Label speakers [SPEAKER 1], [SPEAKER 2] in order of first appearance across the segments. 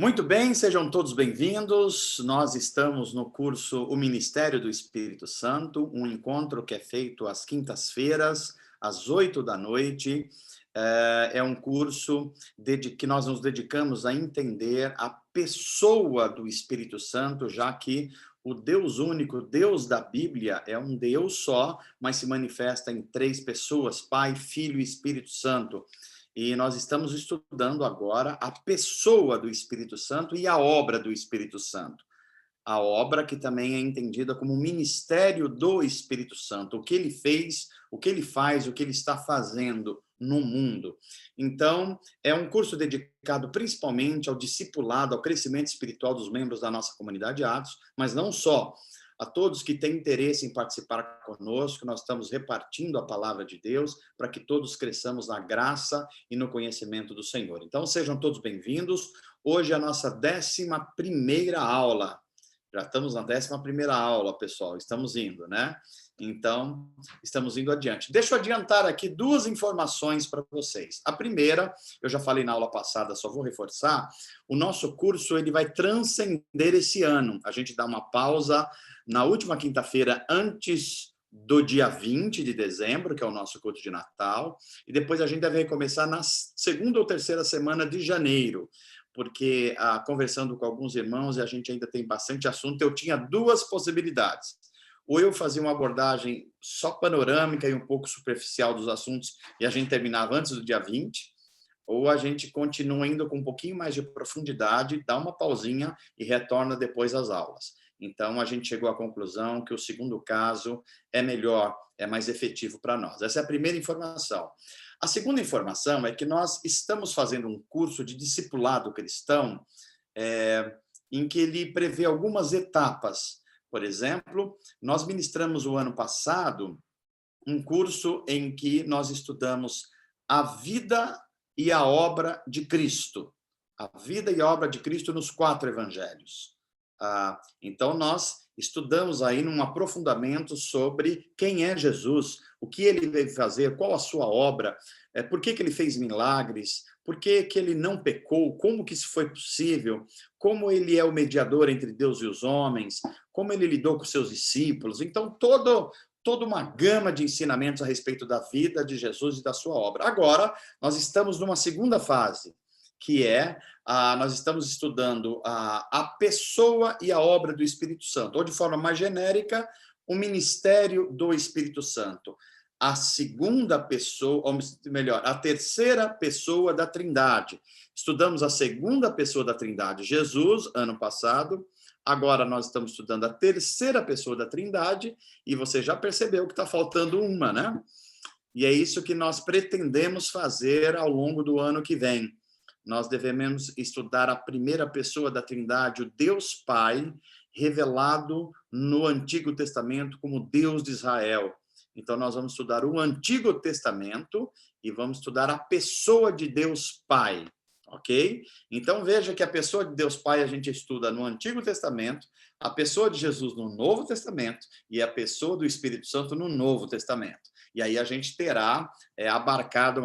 [SPEAKER 1] Muito bem, sejam todos bem-vindos. Nós estamos no curso O Ministério do Espírito Santo, um encontro que é feito às quintas-feiras, às 8 da noite. É um curso que nós nos dedicamos a entender a pessoa do Espírito Santo, já que o Deus único, Deus da Bíblia, é um Deus só, mas se manifesta em três pessoas: Pai, Filho e Espírito Santo. E nós estamos estudando agora a pessoa do Espírito Santo e a obra do Espírito Santo. A obra que também é entendida como ministério do Espírito Santo, o que ele fez, o que ele faz, o que ele está fazendo no mundo. Então, é um curso dedicado principalmente ao discipulado, ao crescimento espiritual dos membros da nossa comunidade Atos, mas não só. A todos que têm interesse em participar conosco, nós estamos repartindo a palavra de Deus para que todos cresçamos na graça e no conhecimento do Senhor. Então, sejam todos bem-vindos. Hoje é a nossa 11ª aula. Já estamos na 11ª aula, pessoal. Estamos indo, né? Então, estamos indo adiante. Deixa eu adiantar aqui duas informações para vocês. A primeira, eu já falei na aula passada, só vou reforçar, o nosso curso ele vai transcender esse ano. A gente dá uma pausa na última quinta-feira antes do dia 20 de dezembro, que é o nosso culto de Natal, e depois a gente deve recomeçar na segunda ou terceira semana de janeiro, porque conversando com alguns irmãos, e a gente ainda tem bastante assunto, eu tinha duas possibilidades. Ou eu fazia uma abordagem só panorâmica e um pouco superficial dos assuntos, e a gente terminava antes do dia 20, ou a gente continua indo com um pouquinho mais de profundidade, dá uma pausinha e retorna depois às aulas. Então, a gente chegou à conclusão que o segundo caso é melhor, é mais efetivo para nós. Essa é a primeira informação. A segunda informação é que nós estamos fazendo um curso de discipulado cristão em que ele prevê algumas etapas. Por exemplo, nós ministramos o ano passado um curso em que nós estudamos a vida e a obra de Cristo. A vida e a obra de Cristo nos 4 evangelhos. Então, nós estudamos aí num aprofundamento sobre quem é Jesus, o que ele veio fazer, qual a sua obra, por que ele fez milagres, por que ele não pecou, como que isso foi possível, como ele é o mediador entre Deus e os homens, como ele lidou com seus discípulos. Então, toda uma gama de ensinamentos a respeito da vida de Jesus e da sua obra. Agora, nós estamos numa segunda fase, que nós estamos estudando a pessoa e a obra do Espírito Santo, ou de forma mais genérica, o ministério do Espírito Santo. A segunda pessoa, ou melhor, a terceira pessoa da Trindade. Estudamos a segunda pessoa da Trindade, Jesus, ano passado. Agora nós estamos estudando a terceira pessoa da Trindade, e você já percebeu que está faltando uma, né? E é isso que nós pretendemos fazer ao longo do ano que vem. Nós devemos estudar a primeira pessoa da Trindade, o Deus Pai, revelado no Antigo Testamento como Deus de Israel. Então, nós vamos estudar o Antigo Testamento e vamos estudar a pessoa de Deus Pai, ok? Então, veja que a pessoa de Deus Pai a gente estuda no Antigo Testamento, a pessoa de Jesus no Novo Testamento e a pessoa do Espírito Santo no Novo Testamento. E aí a gente terá abarcado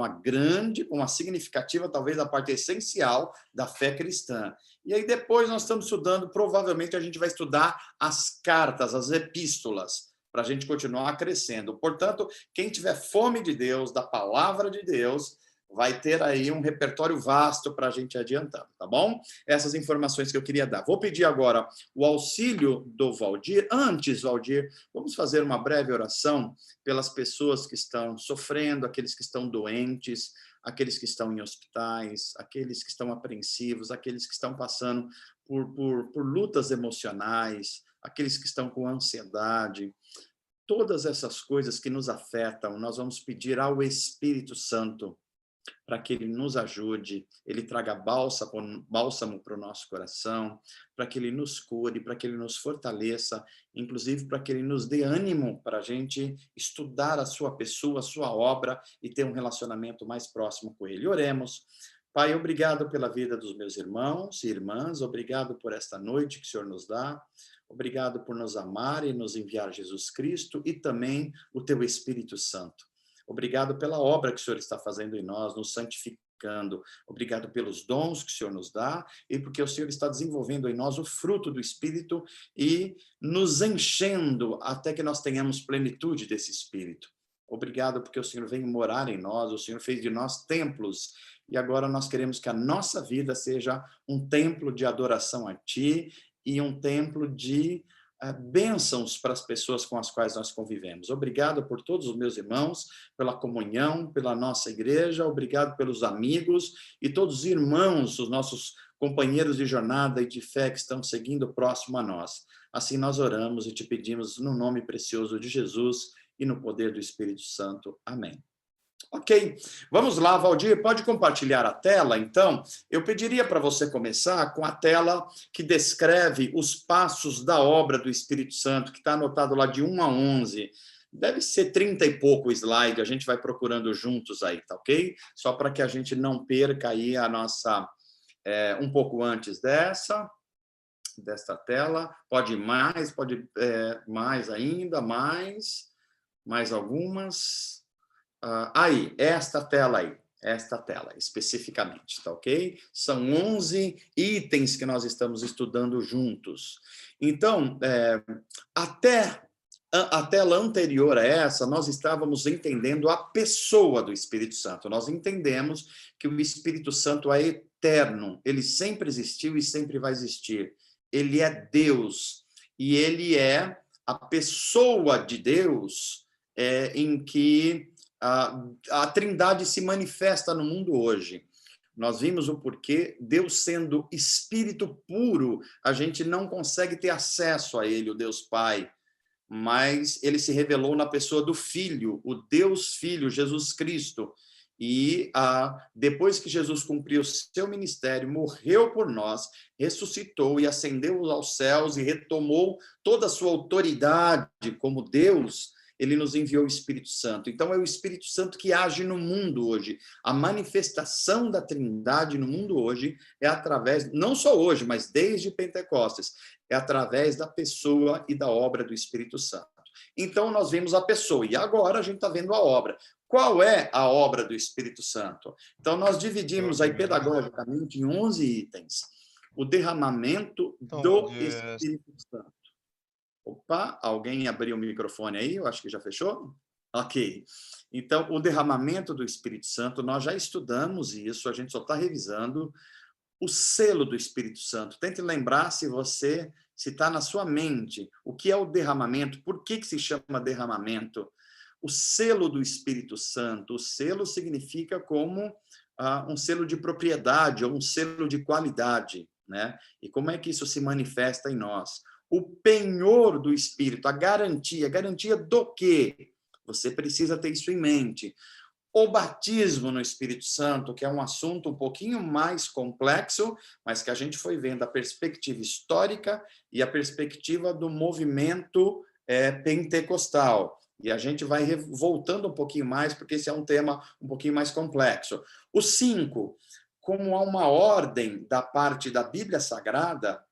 [SPEAKER 1] uma significativa, talvez a parte essencial da fé cristã. E aí depois nós estamos estudando, provavelmente a gente vai estudar as cartas, as epístolas, para a gente continuar crescendo. Portanto, quem tiver fome de Deus, da palavra de Deus, vai ter aí um repertório vasto para a gente adiantando, tá bom? Essas informações que eu queria dar. Vou pedir agora o auxílio do Valdir. Antes, Valdir, vamos fazer uma breve oração pelas pessoas que estão sofrendo, aqueles que estão doentes, aqueles que estão em hospitais, aqueles que estão apreensivos, aqueles que estão passando por lutas emocionais, aqueles que estão com ansiedade. Todas essas coisas que nos afetam, nós vamos pedir ao Espírito Santo para que ele nos ajude, ele traga bálsamo para o nosso coração, para que ele nos cure, para que ele nos fortaleça, inclusive para que ele nos dê ânimo para a gente estudar a sua pessoa, a sua obra e ter um relacionamento mais próximo com ele. Oremos. Pai, obrigado pela vida dos meus irmãos e irmãs, obrigado por esta noite que o Senhor nos dá, obrigado por nos amar e nos enviar Jesus Cristo e também o teu Espírito Santo. Obrigado pela obra que o Senhor está fazendo em nós, nos santificando, frutificando. Obrigado pelos dons que o Senhor nos dá e porque o Senhor está desenvolvendo em nós o fruto do Espírito e nos enchendo até que nós tenhamos plenitude desse Espírito. Obrigado porque o Senhor vem morar em nós, o Senhor fez de nós templos e agora nós queremos que a nossa vida seja um templo de adoração a Ti e um templo de bênçãos para as pessoas com as quais nós convivemos. Obrigado por todos os meus irmãos, pela comunhão, pela nossa igreja, obrigado pelos amigos e todos os irmãos, os nossos companheiros de jornada e de fé que estão seguindo próximo a nós. Assim nós oramos e te pedimos no nome precioso de Jesus e no poder do Espírito Santo. Amém. Ok, vamos lá, Valdir, pode compartilhar a tela, então? Eu pediria para você começar com a tela que descreve os passos da obra do Espírito Santo, que está anotado lá de 1 a 11. Deve ser 30 e pouco slide, a gente vai procurando juntos aí, tá ok? Só para que a gente não perca aí a nossa... um pouco antes desta tela, pode ir mais, pode mais ainda, mais algumas... aí, esta tela, especificamente, tá ok? São 11 itens que nós estamos estudando juntos. Então, até a tela anterior a essa, nós estávamos entendendo a pessoa do Espírito Santo. Nós entendemos que o Espírito Santo é eterno, ele sempre existiu e sempre vai existir. Ele é Deus, e ele é a pessoa de Deus em que a Trindade se manifesta no mundo hoje. Nós vimos o porquê, Deus sendo espírito puro, a gente não consegue ter acesso a ele, o Deus Pai, mas ele se revelou na pessoa do Filho, o Deus Filho, Jesus Cristo. E depois que Jesus cumpriu seu ministério, morreu por nós, ressuscitou e ascendeu aos céus e retomou toda a sua autoridade como Deus, ele nos enviou o Espírito Santo. Então, é o Espírito Santo que age no mundo hoje. A manifestação da Trindade no mundo hoje é através, não só hoje, mas desde Pentecostes, é através da pessoa e da obra do Espírito Santo. Então, nós vimos a pessoa, e agora a gente está vendo a obra. Qual é a obra do Espírito Santo? Então, nós dividimos aí pedagogicamente em 11 itens. O derramamento do Espírito Santo. Opa, alguém abriu o microfone aí? Eu acho que já fechou? Ok. Então, o derramamento do Espírito Santo, nós já estudamos isso, a gente só está revisando. O selo do Espírito Santo. Tente lembrar se está na sua mente, o que é o derramamento, por que se chama derramamento. O selo do Espírito Santo, o selo significa como um selo de propriedade ou um selo de qualidade, né? E como é que isso se manifesta em nós? O penhor do Espírito, a garantia do quê? Você precisa ter isso em mente. O batismo no Espírito Santo, que é um assunto um pouquinho mais complexo, mas que a gente foi vendo a perspectiva histórica e a perspectiva do movimento pentecostal. E a gente vai voltando um pouquinho mais, porque esse é um tema um pouquinho mais complexo. O 5, como há uma ordem da parte da Bíblia Sagrada,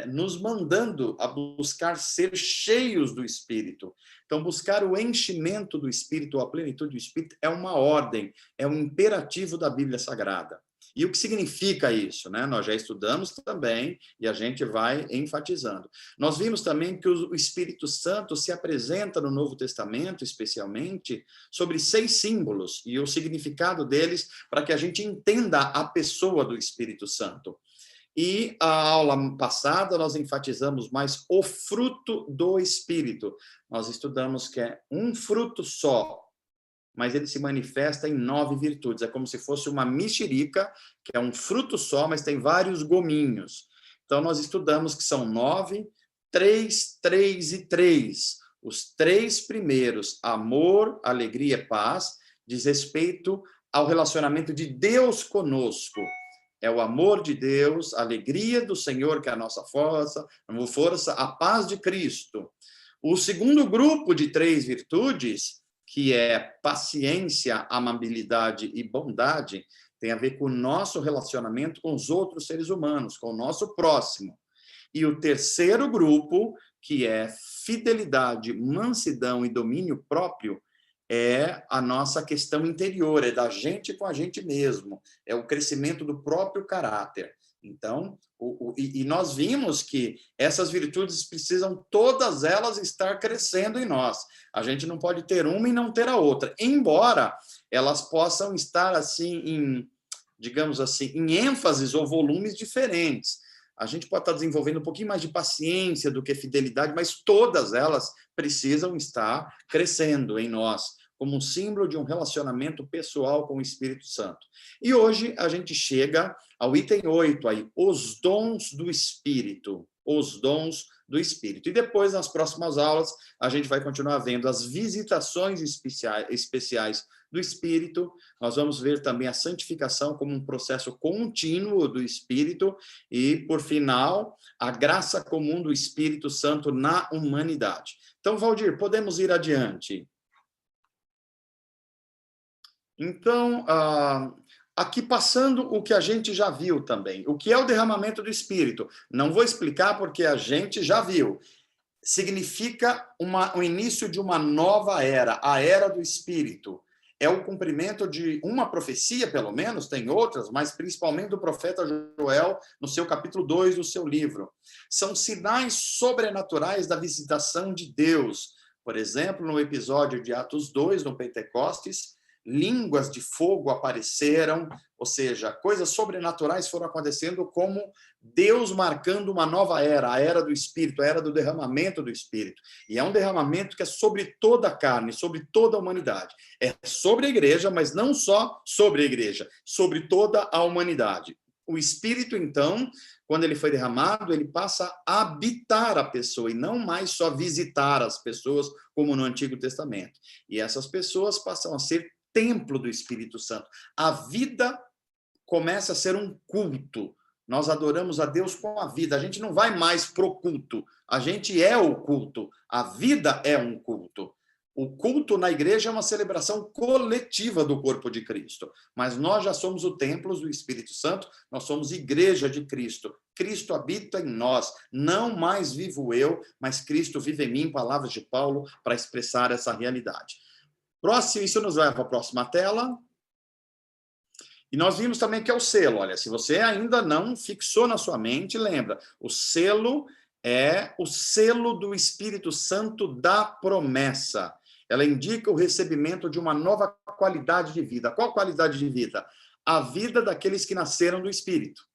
[SPEAKER 1] nos mandando a buscar ser cheios do Espírito. Então, buscar o enchimento do Espírito, a plenitude do Espírito, é uma ordem, é um imperativo da Bíblia Sagrada. E o que significa isso, né? Nós já estudamos também e a gente vai enfatizando. Nós vimos também que o Espírito Santo se apresenta no Novo Testamento, especialmente, sobre 6 símbolos e o significado deles para que a gente entenda a pessoa do Espírito Santo. E a aula passada nós enfatizamos mais o fruto do Espírito. Nós estudamos que é um fruto só, mas ele se manifesta em 9 virtudes. É como se fosse uma mexerica, que é um fruto só, mas tem vários gominhos. Então, nós estudamos que são 9, 3, 3 e 3. Os 3 primeiros, amor, alegria e paz, diz respeito ao relacionamento de Deus conosco. É o amor de Deus, a alegria do Senhor, que é a nossa força, a paz de Cristo. O segundo grupo de 3 virtudes, que é paciência, amabilidade e bondade, tem a ver com o nosso relacionamento com os outros seres humanos, com o nosso próximo. E o terceiro grupo, que é fidelidade, mansidão e domínio próprio, é a nossa questão interior, é da gente com a gente mesmo, é o crescimento do próprio caráter. Então, e nós vimos que essas virtudes precisam todas elas estar crescendo em nós. A gente não pode ter uma e não ter a outra, embora elas possam estar assim em, digamos assim, em ênfases ou volumes diferentes. A gente pode estar desenvolvendo um pouquinho mais de paciência do que fidelidade, mas todas elas precisam estar crescendo em nós, como um símbolo de um relacionamento pessoal com o Espírito Santo. E hoje a gente chega ao item 8, aí, os dons do Espírito. Os dons do Espírito. E depois, nas próximas aulas, a gente vai continuar vendo as visitações especiais do Espírito. Nós vamos ver também a santificação como um processo contínuo do Espírito e, por final, a graça comum do Espírito Santo na humanidade. Então, Valdir, podemos ir adiante. Então, aqui passando o que a gente já viu também. O que é o derramamento do Espírito? Não vou explicar porque a gente já viu. Significa o início de uma nova era, a era do Espírito. É o cumprimento de uma profecia, pelo menos, tem outras, mas principalmente do profeta Joel, no seu capítulo 2 do seu livro. São sinais sobrenaturais da visitação de Deus. Por exemplo, no episódio de Atos 2, no Pentecostes, línguas de fogo apareceram, ou seja, coisas sobrenaturais foram acontecendo como Deus marcando uma nova era, a era do Espírito, a era do derramamento do Espírito. E é um derramamento que é sobre toda a carne, sobre toda a humanidade. É sobre a igreja, mas não só sobre a igreja, sobre toda a humanidade. O Espírito, então, quando ele foi derramado, ele passa a habitar a pessoa e não mais só visitar as pessoas, como no Antigo Testamento. E essas pessoas passam a ser templo do Espírito Santo. A vida começa a ser um culto. Nós adoramos a Deus com a vida. A gente não vai mais pro culto. A gente é o culto. A vida é um culto. O culto na igreja é uma celebração coletiva do corpo de Cristo. Mas nós já somos o templo do Espírito Santo, nós somos igreja de Cristo. Cristo habita em nós. Não mais vivo eu, mas Cristo vive em mim, palavras de Paulo, para expressar essa realidade. Próximo, isso nos leva para a próxima tela. E nós vimos também que é o selo. Olha, se você ainda não fixou na sua mente, lembra, o selo é o selo do Espírito Santo da promessa. Ela indica o recebimento de uma nova qualidade de vida. Qual qualidade de vida? A vida daqueles que nasceram do Espírito.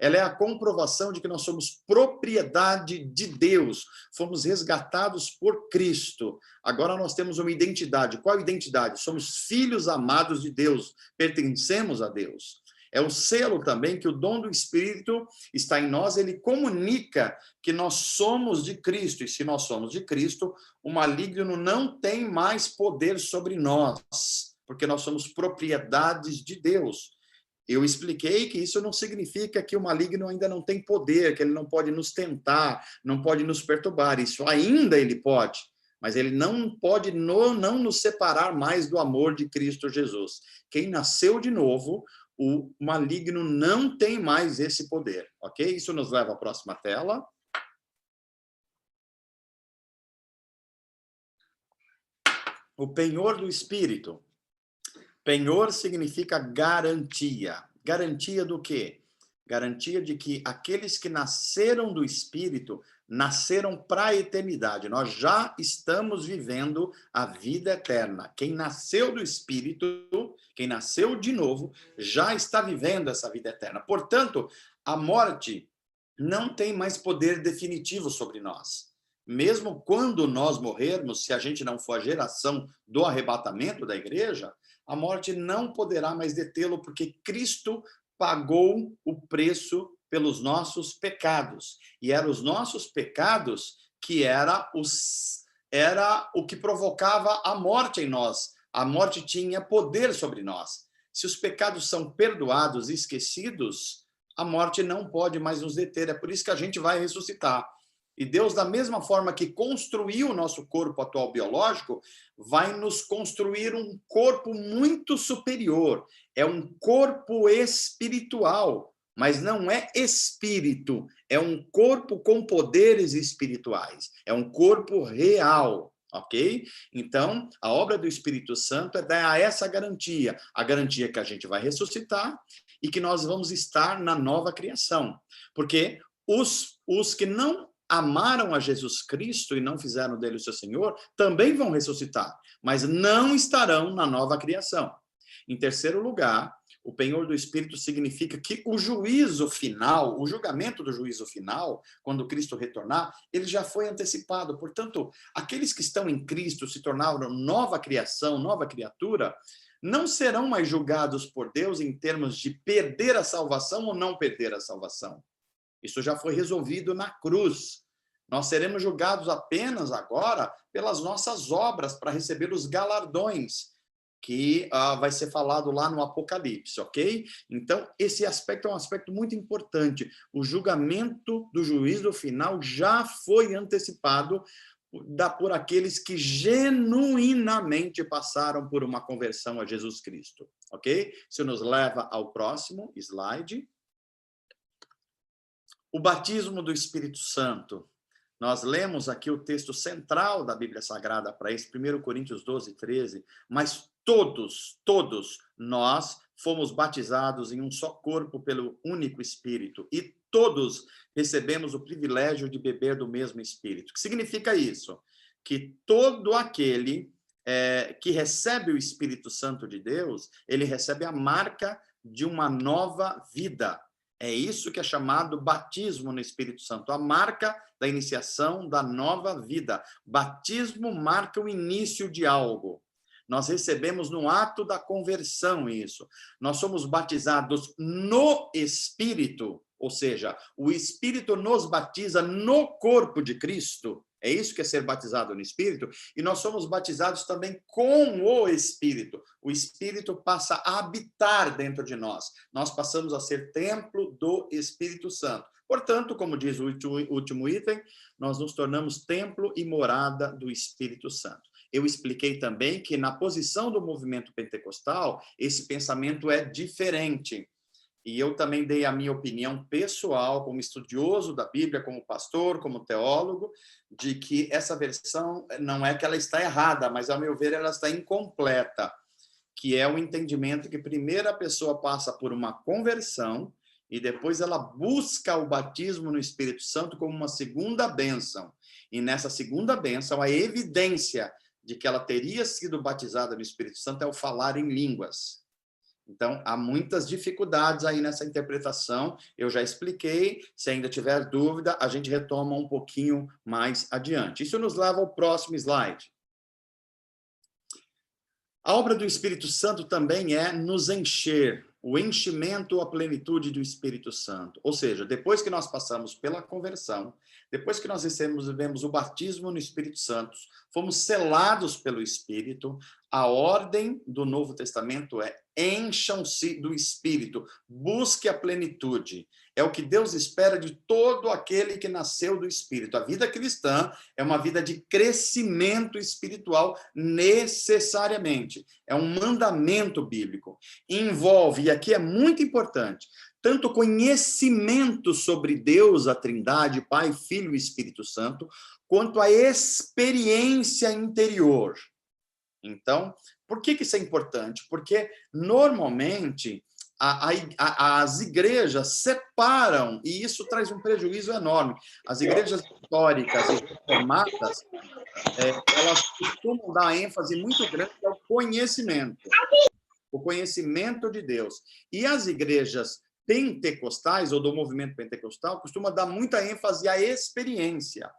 [SPEAKER 1] Ela é a comprovação de que nós somos propriedade de Deus, fomos resgatados por Cristo. Agora nós temos uma identidade. Qual identidade? Somos filhos amados de Deus, pertencemos a Deus. É o selo também que o dom do Espírito está em nós, ele comunica que nós somos de Cristo, e se nós somos de Cristo, o maligno não tem mais poder sobre nós, porque nós somos propriedades de Deus. Eu expliquei que isso não significa que o maligno ainda não tem poder, que ele não pode nos tentar, não pode nos perturbar. Isso ainda ele pode, mas ele não pode não nos separar mais do amor de Cristo Jesus. Quem nasceu de novo, o maligno não tem mais esse poder, ok? Isso nos leva à próxima tela. O penhor do Espírito. Penhor significa garantia. Garantia do quê? Garantia de que aqueles que nasceram do Espírito nasceram para a eternidade. Nós já estamos vivendo a vida eterna. Quem nasceu do Espírito, quem nasceu de novo, já está vivendo essa vida eterna. Portanto, a morte não tem mais poder definitivo sobre nós. Mesmo quando nós morrermos, se a gente não for a geração do arrebatamento da igreja, a morte não poderá mais detê-lo, porque Cristo pagou o preço pelos nossos pecados. E eram os nossos pecados que era o que provocava a morte em nós. A morte tinha poder sobre nós. Se os pecados são perdoados e esquecidos, a morte não pode mais nos deter. É por isso que a gente vai ressuscitar. E Deus, da mesma forma que construiu o nosso corpo atual biológico, vai nos construir um corpo muito superior. É um corpo espiritual, mas não é espírito. É um corpo com poderes espirituais. É um corpo real. Ok? Então, a obra do Espírito Santo é dar essa garantia. A garantia que a gente vai ressuscitar e que nós vamos estar na nova criação. Porque os que não amaram a Jesus Cristo e não fizeram dele o seu Senhor, também vão ressuscitar, mas não estarão na nova criação. Em terceiro lugar, o penhor do Espírito significa que o juízo final, o julgamento do juízo final, quando Cristo retornar, ele já foi antecipado. Portanto, aqueles que estão em Cristo se tornaram nova criação, nova criatura, não serão mais julgados por Deus em termos de perder a salvação ou não perder a salvação. Isso já foi resolvido na cruz. Nós seremos julgados apenas agora pelas nossas obras para receber os galardões que vai ser falado lá no Apocalipse, ok? Então, esse aspecto é um aspecto muito importante. O julgamento do juízo final já foi antecipado por aqueles que genuinamente passaram por uma conversão a Jesus Cristo, ok? Isso nos leva ao próximo slide. O batismo do Espírito Santo. Nós lemos aqui o texto central da Bíblia Sagrada para isso, 1 Coríntios 12, 13, mas todos nós fomos batizados em um só corpo pelo único Espírito e todos recebemos o privilégio de beber do mesmo Espírito. O que significa isso? Que todo aquele que recebe o Espírito Santo de Deus, ele recebe a marca de uma nova vida. É isso que é chamado batismo no Espírito Santo, a marca da iniciação da nova vida. Batismo marca o início de algo. Nós recebemos no ato da conversão isso. Nós somos batizados no Espírito, ou seja, o Espírito nos batiza no corpo de Cristo. É isso que é ser batizado no Espírito. E nós somos batizados também com o Espírito. O Espírito passa a habitar dentro de nós. Nós passamos a ser templo do Espírito Santo. Portanto, como diz o último item, nós nos tornamos templo e morada do Espírito Santo. Eu expliquei também que na posição do movimento pentecostal, esse pensamento é diferente. E eu também dei a minha opinião pessoal, como estudioso da Bíblia, como pastor, como teólogo, de que essa versão não é que ela está errada, mas, ao meu ver, ela está incompleta, que é o entendimento que primeiro a pessoa passa por uma conversão e depois ela busca o batismo no Espírito Santo como uma segunda bênção. E nessa segunda bênção, a evidência de que ela teria sido batizada no Espírito Santo é o falar em línguas. Então, há muitas dificuldades aí nessa interpretação, eu já expliquei, se ainda tiver dúvida, a gente retoma um pouquinho mais adiante. Isso nos leva ao próximo slide. A obra do Espírito Santo também é nos encher, o enchimento, a plenitude do Espírito Santo. Ou seja, depois que nós passamos pela conversão, depois que nós recebemos o batismo no Espírito Santo, fomos selados pelo Espírito, a ordem do Novo Testamento é encham-se do Espírito, busque a plenitude. É o que Deus espera de todo aquele que nasceu do Espírito. A vida cristã é uma vida de crescimento espiritual necessariamente. É um mandamento bíblico. Envolve, e aqui é muito importante, tanto conhecimento sobre Deus, a Trindade, Pai, Filho e Espírito Santo, quanto a experiência interior. Então, por que isso é importante? Porque, normalmente, as igrejas separam, e isso traz um prejuízo enorme. As igrejas históricas e reformadas, elas costumam dar ênfase muito grande ao conhecimento, o conhecimento de Deus. E as igrejas pentecostais, ou do movimento pentecostal, costumam dar muita ênfase à experiência.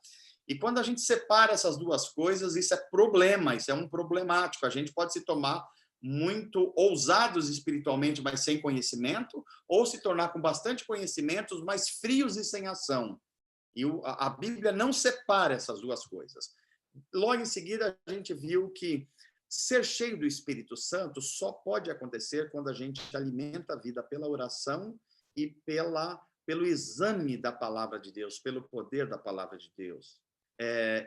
[SPEAKER 1] E quando a gente separa essas duas coisas, isso é problema, isso é um problemático. A gente pode se tomar muito ousados espiritualmente, mas sem conhecimento, ou se tornar com bastante conhecimentos, mas frios e sem ação. E a Bíblia não separa essas duas coisas. Logo em seguida, a gente viu que ser cheio do Espírito Santo só pode acontecer quando a gente alimenta a vida pela oração e pelo exame da palavra de Deus, pelo poder da palavra de Deus.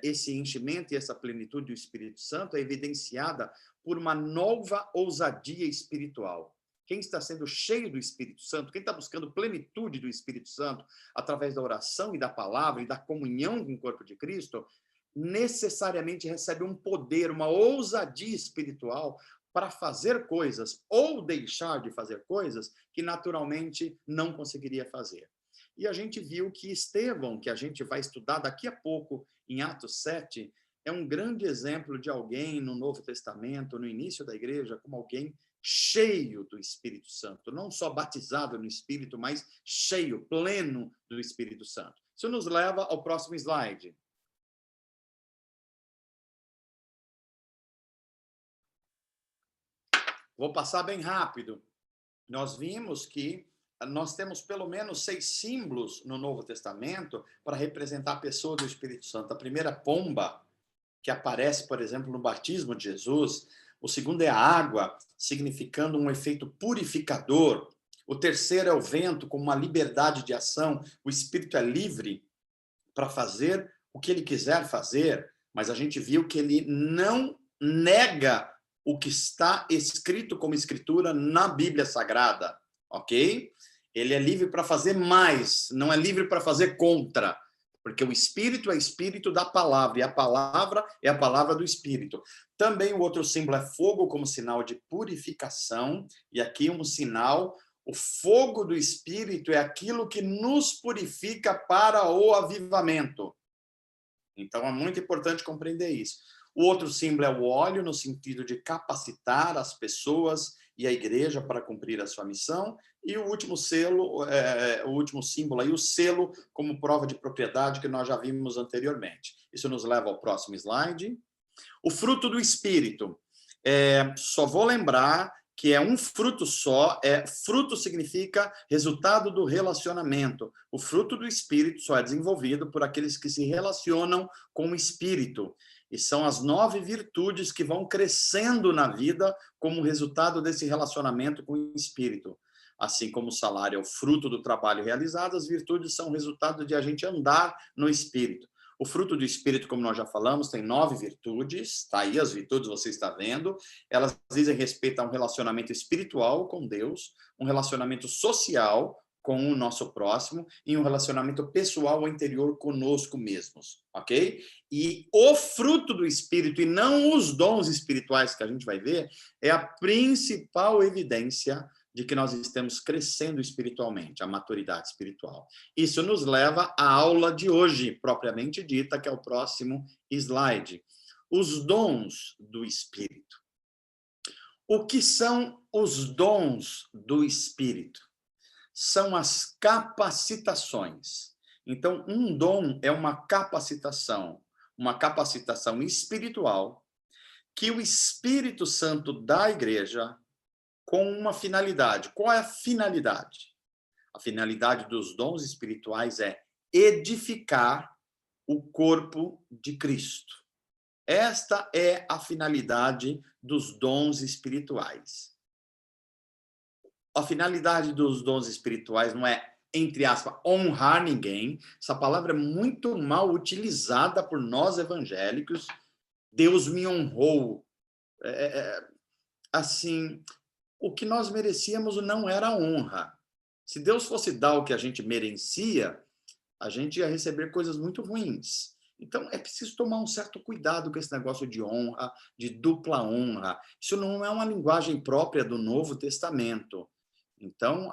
[SPEAKER 1] Esse enchimento e essa plenitude do Espírito Santo é evidenciada por uma nova ousadia espiritual. Quem está sendo cheio do Espírito Santo, quem está buscando plenitude do Espírito Santo através da oração e da palavra e da comunhão com o corpo de Cristo, necessariamente recebe um poder, uma ousadia espiritual para fazer coisas ou deixar de fazer coisas que naturalmente não conseguiria fazer. E a gente viu que Estevão, que a gente vai estudar daqui a pouco em Atos 7, é um grande exemplo de alguém no Novo Testamento, no início da igreja, como alguém cheio do Espírito Santo, não só batizado no Espírito, mas cheio, pleno do Espírito Santo. Isso nos leva ao próximo slide. Vou passar bem rápido. Nós vimos que nós temos pelo menos 6 símbolos no Novo Testamento para representar a pessoa do Espírito Santo. A primeira, pomba, que aparece, por exemplo, no batismo de Jesus. O segundo é a água, significando um efeito purificador. O terceiro é o vento, com uma liberdade de ação. O Espírito é livre para fazer o que ele quiser fazer, mas a gente viu que ele não nega o que está escrito como escritura na Bíblia Sagrada, ok? Ele é livre para fazer mais, não é livre para fazer contra, porque o Espírito é Espírito da palavra, e a palavra é a palavra do Espírito. Também o outro símbolo é fogo, como sinal de purificação, e aqui um sinal, o fogo do Espírito é aquilo que nos purifica para o avivamento. Então, é muito importante compreender isso. O outro símbolo é o óleo, no sentido de capacitar as pessoas e a igreja para cumprir a sua missão. E o último selo, o último símbolo aí, o selo como prova de propriedade, que nós já vimos anteriormente. Isso nos leva ao próximo slide. O fruto do Espírito. Só vou lembrar que é um fruto só, fruto significa resultado do relacionamento. O fruto do Espírito só é desenvolvido por aqueles que se relacionam com o Espírito. E são as 9 virtudes que vão crescendo na vida como resultado desse relacionamento com o Espírito. Assim como o salário é o fruto do trabalho realizado, as virtudes são o resultado de a gente andar no Espírito. O fruto do Espírito, como nós já falamos, tem 9 virtudes, tá aí as virtudes, você está vendo. Elas dizem respeito a um relacionamento espiritual com Deus, um relacionamento social com o nosso próximo e um relacionamento pessoal ou interior conosco mesmos, ok? E o fruto do Espírito, e não os dons espirituais que a gente vai ver, é a principal evidência de que nós estamos crescendo espiritualmente, a maturidade espiritual. Isso nos leva à aula de hoje, propriamente dita, que é o próximo slide. Os dons do Espírito. O que são os dons do Espírito? São as capacitações. Então, um dom é uma capacitação espiritual que o Espírito Santo da igreja com uma finalidade. Qual é a finalidade? A finalidade dos dons espirituais é edificar o corpo de Cristo. Esta é a finalidade dos dons espirituais. A finalidade dos dons espirituais não é, entre aspas, honrar ninguém. Essa palavra é muito mal utilizada por nós evangélicos. Deus me honrou. Assim, o que nós merecíamos não era honra. Se Deus fosse dar o que a gente merecia, a gente ia receber coisas muito ruins. Então, é preciso tomar um certo cuidado com esse negócio de honra, de dupla honra. Isso não é uma linguagem própria do Novo Testamento. Então,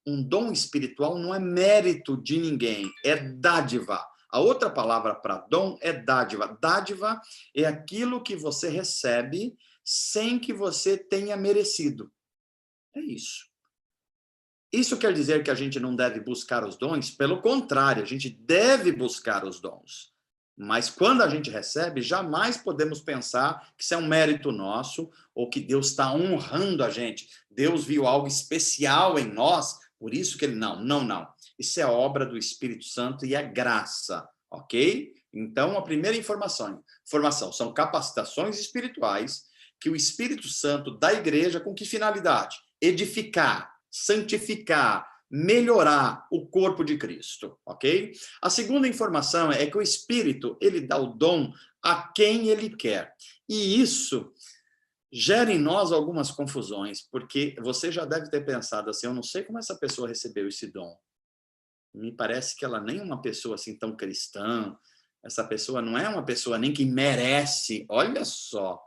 [SPEAKER 1] um dom espiritual não é mérito de ninguém, é dádiva. A outra palavra para dom é dádiva. Dádiva é aquilo que você recebe sem que você tenha merecido. É isso. Isso quer dizer que a gente não deve buscar os dons? Pelo contrário, a gente deve buscar os dons. Mas quando a gente recebe, jamais podemos pensar que isso é um mérito nosso ou que Deus está honrando a gente. Deus viu algo especial em nós, por isso que ele... Não. Isso é obra do Espírito Santo e é graça, ok? Então, a primeira informação são capacitações espirituais que o Espírito Santo da igreja, com que finalidade? Edificar, santificar, melhorar o corpo de Cristo, ok? A segunda informação é que o Espírito, ele dá o dom a quem ele quer. E isso gera em nós algumas confusões, porque você já deve ter pensado assim, eu não sei como essa pessoa recebeu esse dom. Me parece que ela nem é uma pessoa assim tão cristã, Essa pessoa não é uma pessoa nem que merece, olha só,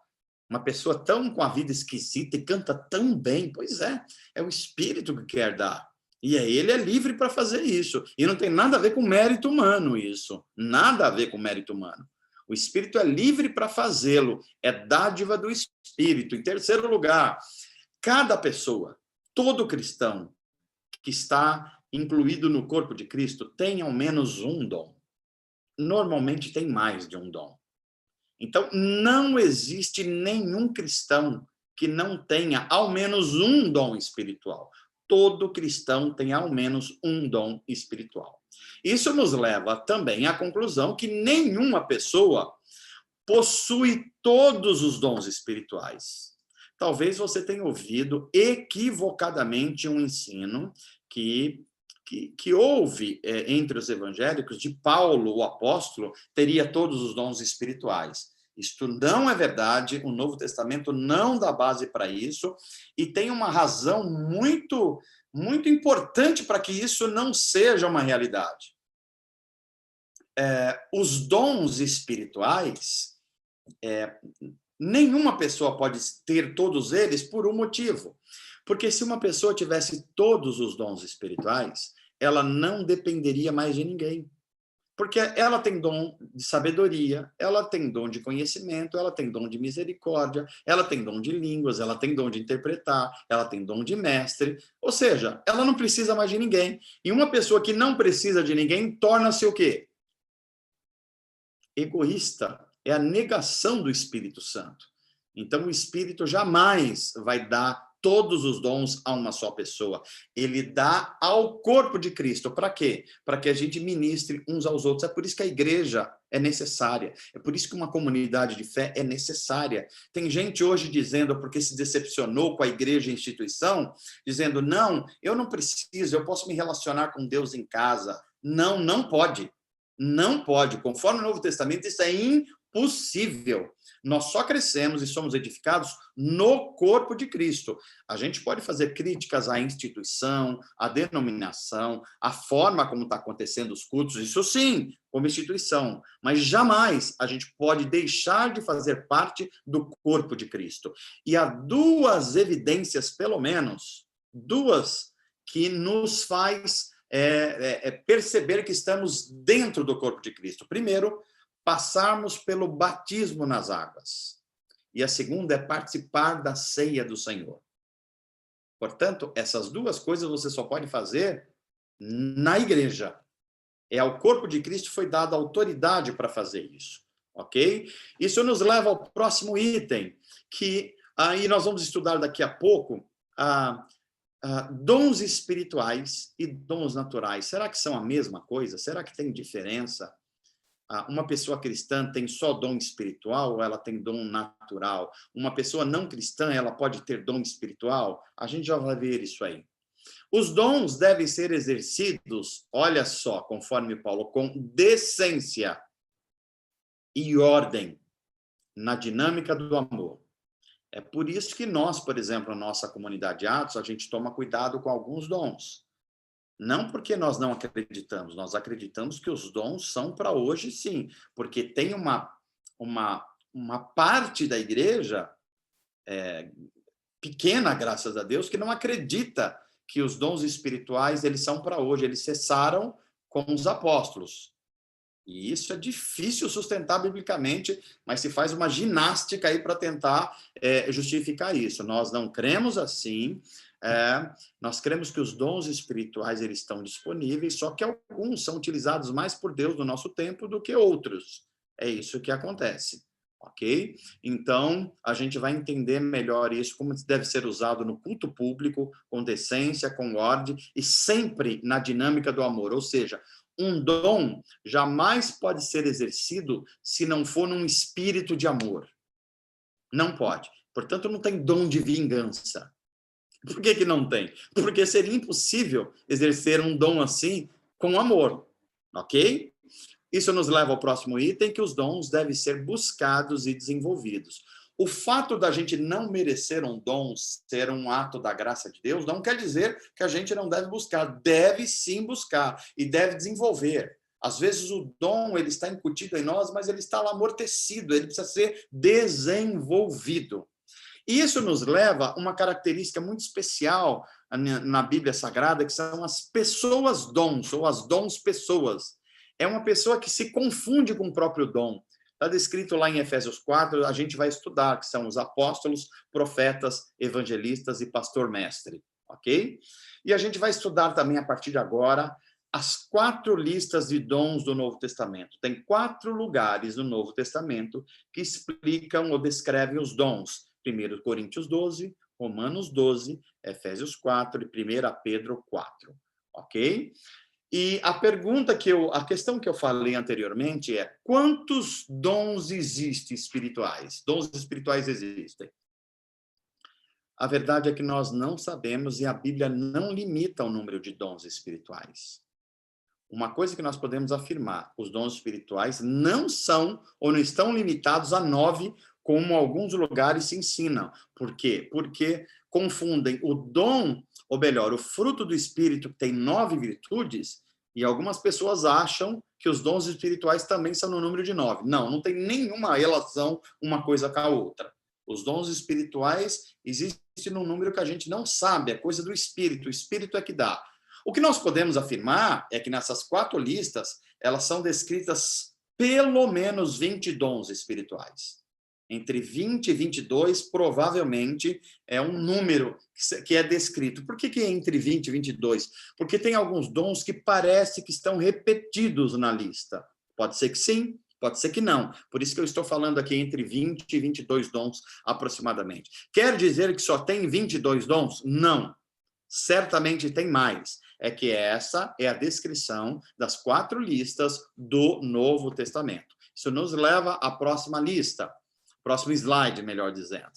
[SPEAKER 1] uma pessoa tão com a vida esquisita e canta tão bem. Pois é o Espírito que quer dar. E ele é livre para fazer isso. E não tem nada a ver com mérito humano isso. Nada a ver com mérito humano. O Espírito é livre para fazê-lo. É dádiva do Espírito. Em terceiro lugar, cada pessoa, todo cristão que está incluído no corpo de Cristo tem ao menos um dom. Normalmente tem mais de um dom. Então, não existe nenhum cristão que não tenha ao menos um dom espiritual. Todo cristão tem ao menos um dom espiritual. Isso nos leva também à conclusão que nenhuma pessoa possui todos os dons espirituais. Talvez você tenha ouvido equivocadamente um ensino que houve entre os evangélicos de Paulo, o apóstolo, teria todos os dons espirituais. Isto não é verdade, o Novo Testamento não dá base para isso, e tem uma razão muito, muito importante para que isso não seja uma realidade. Os dons espirituais, nenhuma pessoa pode ter todos eles por um motivo. Porque se uma pessoa tivesse todos os dons espirituais, ela não dependeria mais de ninguém. Porque ela tem dom de sabedoria, ela tem dom de conhecimento, ela tem dom de misericórdia, ela tem dom de línguas, ela tem dom de interpretar, ela tem dom de mestre. Ou seja, ela não precisa mais de ninguém. E uma pessoa que não precisa de ninguém torna-se o quê? Egoísta. É a negação do Espírito Santo. Então, o Espírito jamais vai dar todos os dons a uma só pessoa. Ele dá ao corpo de Cristo. Para quê? Para que a gente ministre uns aos outros. É por isso que a igreja é necessária. É por isso que uma comunidade de fé é necessária. Tem gente hoje dizendo, porque se decepcionou com a igreja e a instituição, dizendo, não, eu não preciso, eu posso me relacionar com Deus em casa. Não, não pode. Não pode. Conforme o Novo Testamento, isso é impossível. Nós só crescemos e somos edificados no corpo de Cristo. A gente pode fazer críticas à instituição, à denominação, à forma como está acontecendo os cultos, isso sim, como instituição, mas jamais a gente pode deixar de fazer parte do corpo de Cristo. E há duas evidências, pelo menos, duas, que nos faz perceber que estamos dentro do corpo de Cristo. Primeiro, passarmos pelo batismo nas águas. E a segunda é participar da ceia do Senhor. Portanto, essas duas coisas você só pode fazer na igreja. Ao corpo de Cristo foi dada autoridade para fazer isso, ok? Isso nos leva ao próximo item, que aí nós vamos estudar daqui a pouco, dons espirituais e dons naturais. Será que são a mesma coisa? Será que tem diferença? Uma pessoa cristã tem só dom espiritual ou ela tem dom natural? Uma pessoa não cristã, ela pode ter dom espiritual? A gente já vai ver isso aí. Os dons devem ser exercidos, olha só, conforme Paulo, com decência e ordem na dinâmica do amor. É por isso que nós, por exemplo, na nossa comunidade de Atos, a gente toma cuidado com alguns dons. Não porque nós não acreditamos, nós acreditamos que os dons são para hoje, sim, porque tem uma parte da igreja, pequena, graças a Deus, que não acredita que os dons espirituais eles são para hoje, eles cessaram com os apóstolos. E isso é difícil sustentar biblicamente, mas se faz uma ginástica aí para tentar justificar isso. Nós não cremos assim. Nós cremos que os dons espirituais eles estão disponíveis, só que alguns são utilizados mais por Deus no nosso tempo do que outros. É isso que acontece, ok? Então, a gente vai entender melhor isso, como deve ser usado no culto público, com decência, com ordem, e sempre na dinâmica do amor. Ou seja, um dom jamais pode ser exercido se não for num espírito de amor. Não pode. Portanto, não tem dom de vingança. Por que não tem? Porque seria impossível exercer um dom assim com amor, ok? Isso nos leva ao próximo item, que os dons devem ser buscados e desenvolvidos. O fato da gente não merecer um dom ser um ato da graça de Deus não quer dizer que a gente não deve buscar. Deve sim buscar e deve desenvolver. Às vezes o dom ele está incutido em nós, mas ele está lá amortecido, ele precisa ser desenvolvido. E isso nos leva a uma característica muito especial na Bíblia Sagrada, que são as pessoas dons, ou as dons pessoas. É uma pessoa que se confunde com o próprio dom. Está descrito lá em Efésios 4, a gente vai estudar, que são os apóstolos, profetas, evangelistas e pastor-mestre, ok? E a gente vai estudar também, a partir de agora, as 4 listas de dons do Novo Testamento. Tem 4 lugares no Novo Testamento que explicam ou descrevem os dons. 1 Coríntios 12, Romanos 12, Efésios 4 e 1 Pedro 4, ok? E a questão que eu falei anteriormente é: quantos dons existem espirituais? Dons espirituais existem. A verdade é que nós não sabemos e a Bíblia não limita o número de dons espirituais. Uma coisa que nós podemos afirmar: os dons espirituais não são ou não estão limitados a 9, como alguns lugares se ensinam. Por quê? Porque confundem o dom, ou melhor, o fruto do Espírito, que tem 9 virtudes, e algumas pessoas acham que os dons espirituais também são no número de 9. Não, não tem nenhuma relação uma coisa com a outra. Os dons espirituais existem num número que a gente não sabe, é coisa do Espírito, o Espírito é que dá. O que nós podemos afirmar é que nessas 4 listas, elas são descritas pelo menos 20 dons espirituais. Entre 20 e 22, provavelmente, é um número que é descrito. Por que é entre 20 e 22? Porque tem alguns dons que parece que estão repetidos na lista. Pode ser que sim, pode ser que não. Por isso que eu estou falando aqui entre 20 e 22 dons, aproximadamente. Quer dizer que só tem 22 dons? Não. Certamente tem mais. É que essa é a descrição das 4 listas do Novo Testamento. Isso nos leva à próxima lista. Próximo slide, melhor dizendo.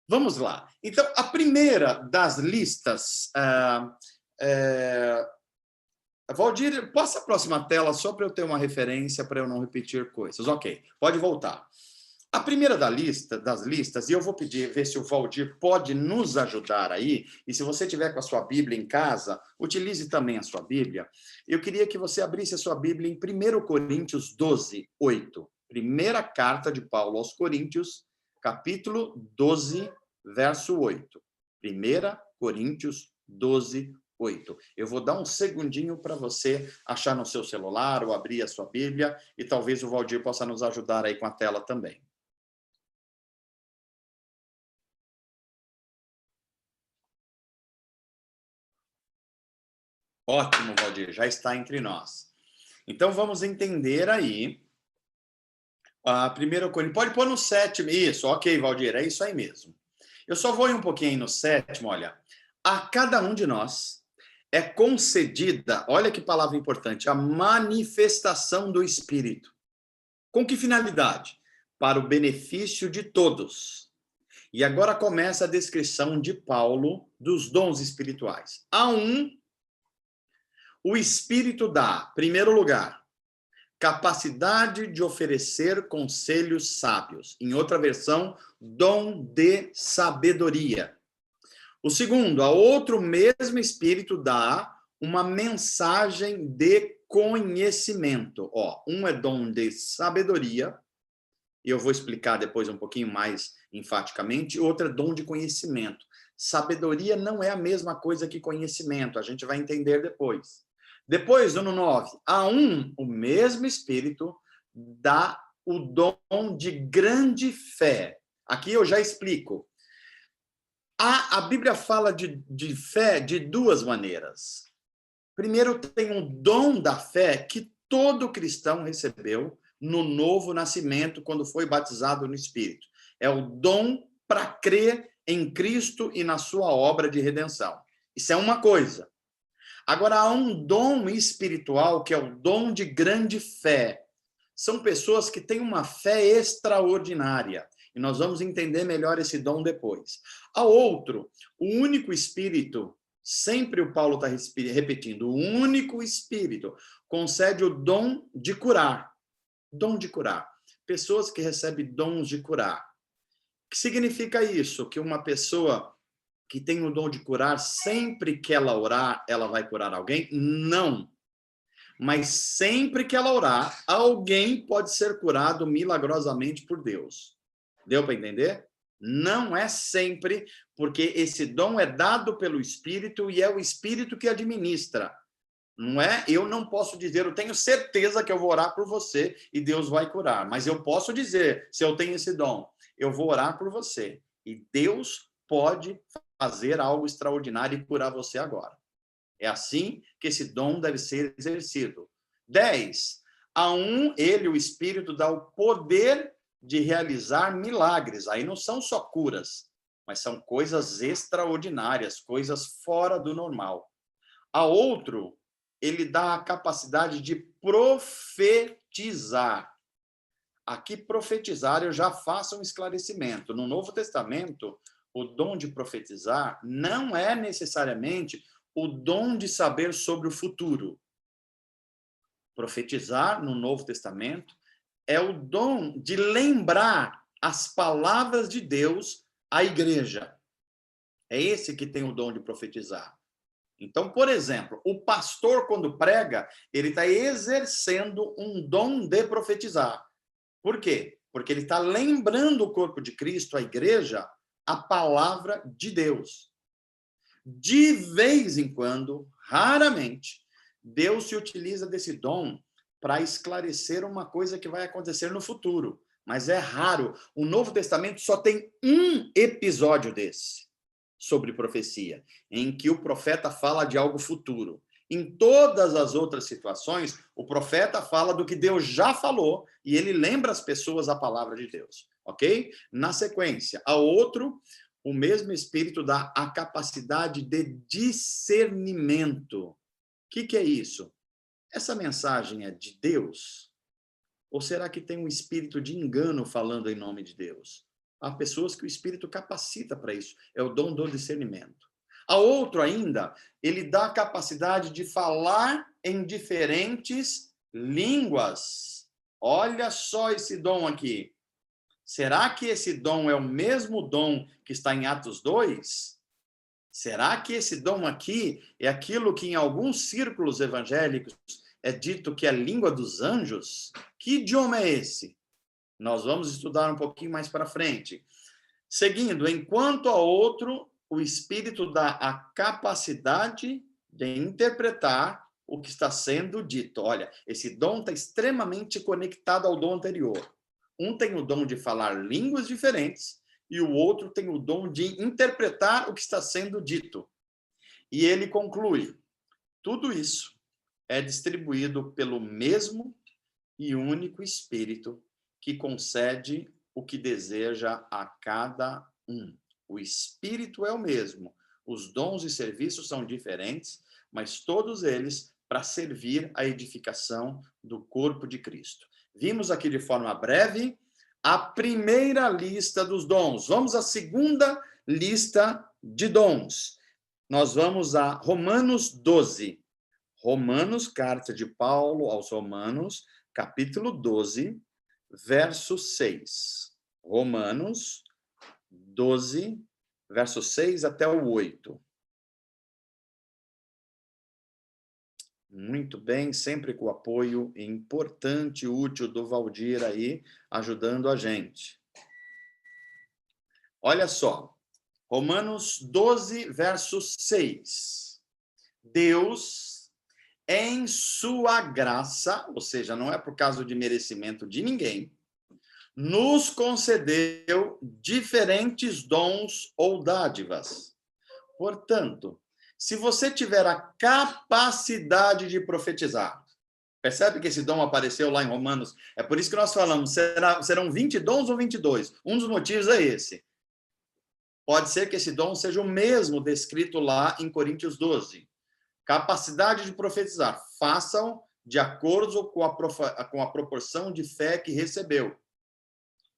[SPEAKER 1] Vamos lá. Então, a primeira das listas... Valdir, passa a próxima tela só para eu ter uma referência, para eu não repetir coisas. Ok, pode voltar. A primeira das listas, e eu vou ver se o Valdir pode nos ajudar aí, e se você tiver com a sua Bíblia em casa, utilize também a sua Bíblia. Eu queria que você abrisse a sua Bíblia em 1 Coríntios 12, 8. Primeira carta de Paulo aos Coríntios, capítulo 12, verso 8. 1 Coríntios 12, 8. Eu vou dar um segundinho para você achar no seu celular ou abrir a sua Bíblia, e talvez o Valdir possa nos ajudar aí com a tela também. Ótimo, Valdir, já está entre nós. Então, vamos entender aí a 1 Coríntios. Pode pôr no 7. Isso, ok, Valdir, é isso aí mesmo. Eu só vou ir um pouquinho no 7, olha. A cada um de nós é concedida, olha que palavra importante, a manifestação do Espírito. Com que finalidade? Para o benefício de todos. E agora começa a descrição de Paulo dos dons espirituais. O Espírito dá, primeiro lugar, capacidade de oferecer conselhos sábios. Em outra versão, dom de sabedoria. O segundo, a outro mesmo Espírito dá uma mensagem de conhecimento. Um é dom de sabedoria, e eu vou explicar depois um pouquinho mais enfaticamente, e outro é dom de conhecimento. Sabedoria não é a mesma coisa que conhecimento, a gente vai entender depois. Depois, no 9, o mesmo Espírito dá o dom de grande fé. Aqui eu já explico. A Bíblia fala de fé de 2 maneiras. Primeiro, tem um dom da fé que todo cristão recebeu no novo nascimento, quando foi batizado no Espírito. É o dom para crer em Cristo e na sua obra de redenção. Isso é uma coisa. Agora, há um dom espiritual, que é o dom de grande fé. São pessoas que têm uma fé extraordinária. E nós vamos entender melhor esse dom depois. Há outro, o único Espírito, sempre o Paulo está repetindo, o único Espírito concede o dom de curar. Dom de curar. Pessoas que recebem dons de curar. O que significa isso? Que uma pessoa que tem o dom de curar, sempre que ela orar, ela vai curar alguém? Não. Mas sempre que ela orar, alguém pode ser curado milagrosamente por Deus. Deu para entender? Não é sempre, porque esse dom é dado pelo Espírito e é o Espírito que administra. Não é? Eu não posso dizer, eu tenho certeza que eu vou orar por você e Deus vai curar. Mas eu posso dizer, se eu tenho esse dom, eu vou orar por você e Deus pode fazer algo extraordinário e curar você agora. É assim que esse dom deve ser exercido. 10. A um, ele, o Espírito, dá o poder de realizar milagres. Aí não são só curas, mas são coisas extraordinárias, coisas fora do normal. A outro, ele dá a capacidade de profetizar. Aqui, profetizar, eu já faço um esclarecimento. No Novo Testamento, o dom de profetizar não é necessariamente o dom de saber sobre o futuro. Profetizar, no Novo Testamento, é o dom de lembrar as palavras de Deus à igreja. É esse que tem o dom de profetizar. Então, por exemplo, o pastor, quando prega, ele está exercendo um dom de profetizar. Por quê? Porque ele está lembrando o corpo de Cristo, a igreja, a palavra de Deus. De vez em quando, raramente, Deus se utiliza desse dom para esclarecer uma coisa que vai acontecer no futuro. Mas é raro. O Novo Testamento só tem um episódio desse, sobre profecia, em que o profeta fala de algo futuro. Em todas as outras situações, o profeta fala do que Deus já falou e ele lembra as pessoas a palavra de Deus, ok? Na sequência, a outro, o mesmo Espírito dá a capacidade de discernimento. O que é isso? Essa mensagem é de Deus? Ou será que tem um espírito de engano falando em nome de Deus? Há pessoas que o Espírito capacita para isso. É o dom do discernimento. A outro ainda, ele dá a capacidade de falar em diferentes línguas. Olha só esse dom aqui. Será que esse dom é o mesmo dom que está em Atos 2? Será que esse dom aqui é aquilo que em alguns círculos evangélicos é dito que é a língua dos anjos? Que idioma é esse? Nós vamos estudar um pouquinho mais para frente. Seguindo, enquanto a outro, o Espírito dá a capacidade de interpretar o que está sendo dito. Olha, esse dom está extremamente conectado ao dom anterior. Um tem o dom de falar línguas diferentes e o outro tem o dom de interpretar o que está sendo dito. E ele conclui, tudo isso é distribuído pelo mesmo e único Espírito que concede o que deseja a cada um. O Espírito é o mesmo, os dons e serviços são diferentes, mas todos eles para servir à edificação do corpo de Cristo. Vimos aqui de forma breve a primeira lista dos dons. Vamos à segunda lista de dons. Nós vamos a Romanos 12. Romanos, carta de Paulo aos Romanos, capítulo 12, verso 6. Romanos 12, verso 6 até o 8. Muito bem, sempre com o apoio importante e útil do Valdir aí, ajudando a gente. Olha só, Romanos 12, verso 6. Deus, em sua graça, ou seja, não é por causa de merecimento de ninguém, nos concedeu diferentes dons ou dádivas. Portanto, se você tiver a capacidade de profetizar, percebe que esse dom apareceu lá em Romanos? É por isso que nós falamos, serão 20 dons ou 22? Um dos motivos é esse. Pode ser que esse dom seja o mesmo descrito lá em Coríntios 12. Capacidade de profetizar. Façam de acordo com a proporção de fé que recebeu.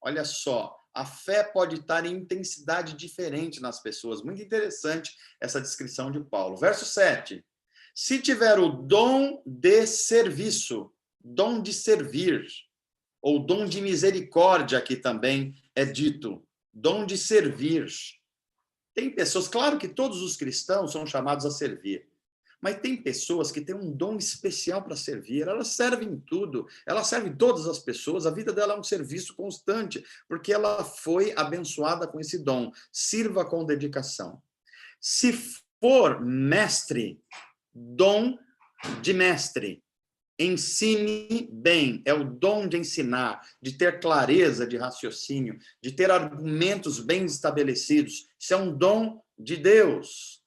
[SPEAKER 1] Olha só, a fé pode estar em intensidade diferente nas pessoas. Muito interessante essa descrição de Paulo. Verso 7. Se tiver o dom de serviço, dom de servir, ou dom de misericórdia, aqui também é dito, dom de servir. Tem pessoas, claro que todos os cristãos são chamados a servir, Mas tem pessoas que têm um dom especial para servir, elas servem em tudo, elas servem todas as pessoas, a vida dela é um serviço constante, porque ela foi abençoada com esse dom. Sirva com dedicação. Se for mestre, dom de mestre. Ensine bem, é o dom de ensinar, de ter clareza de raciocínio, de ter argumentos bem estabelecidos. Isso é um dom de Deus.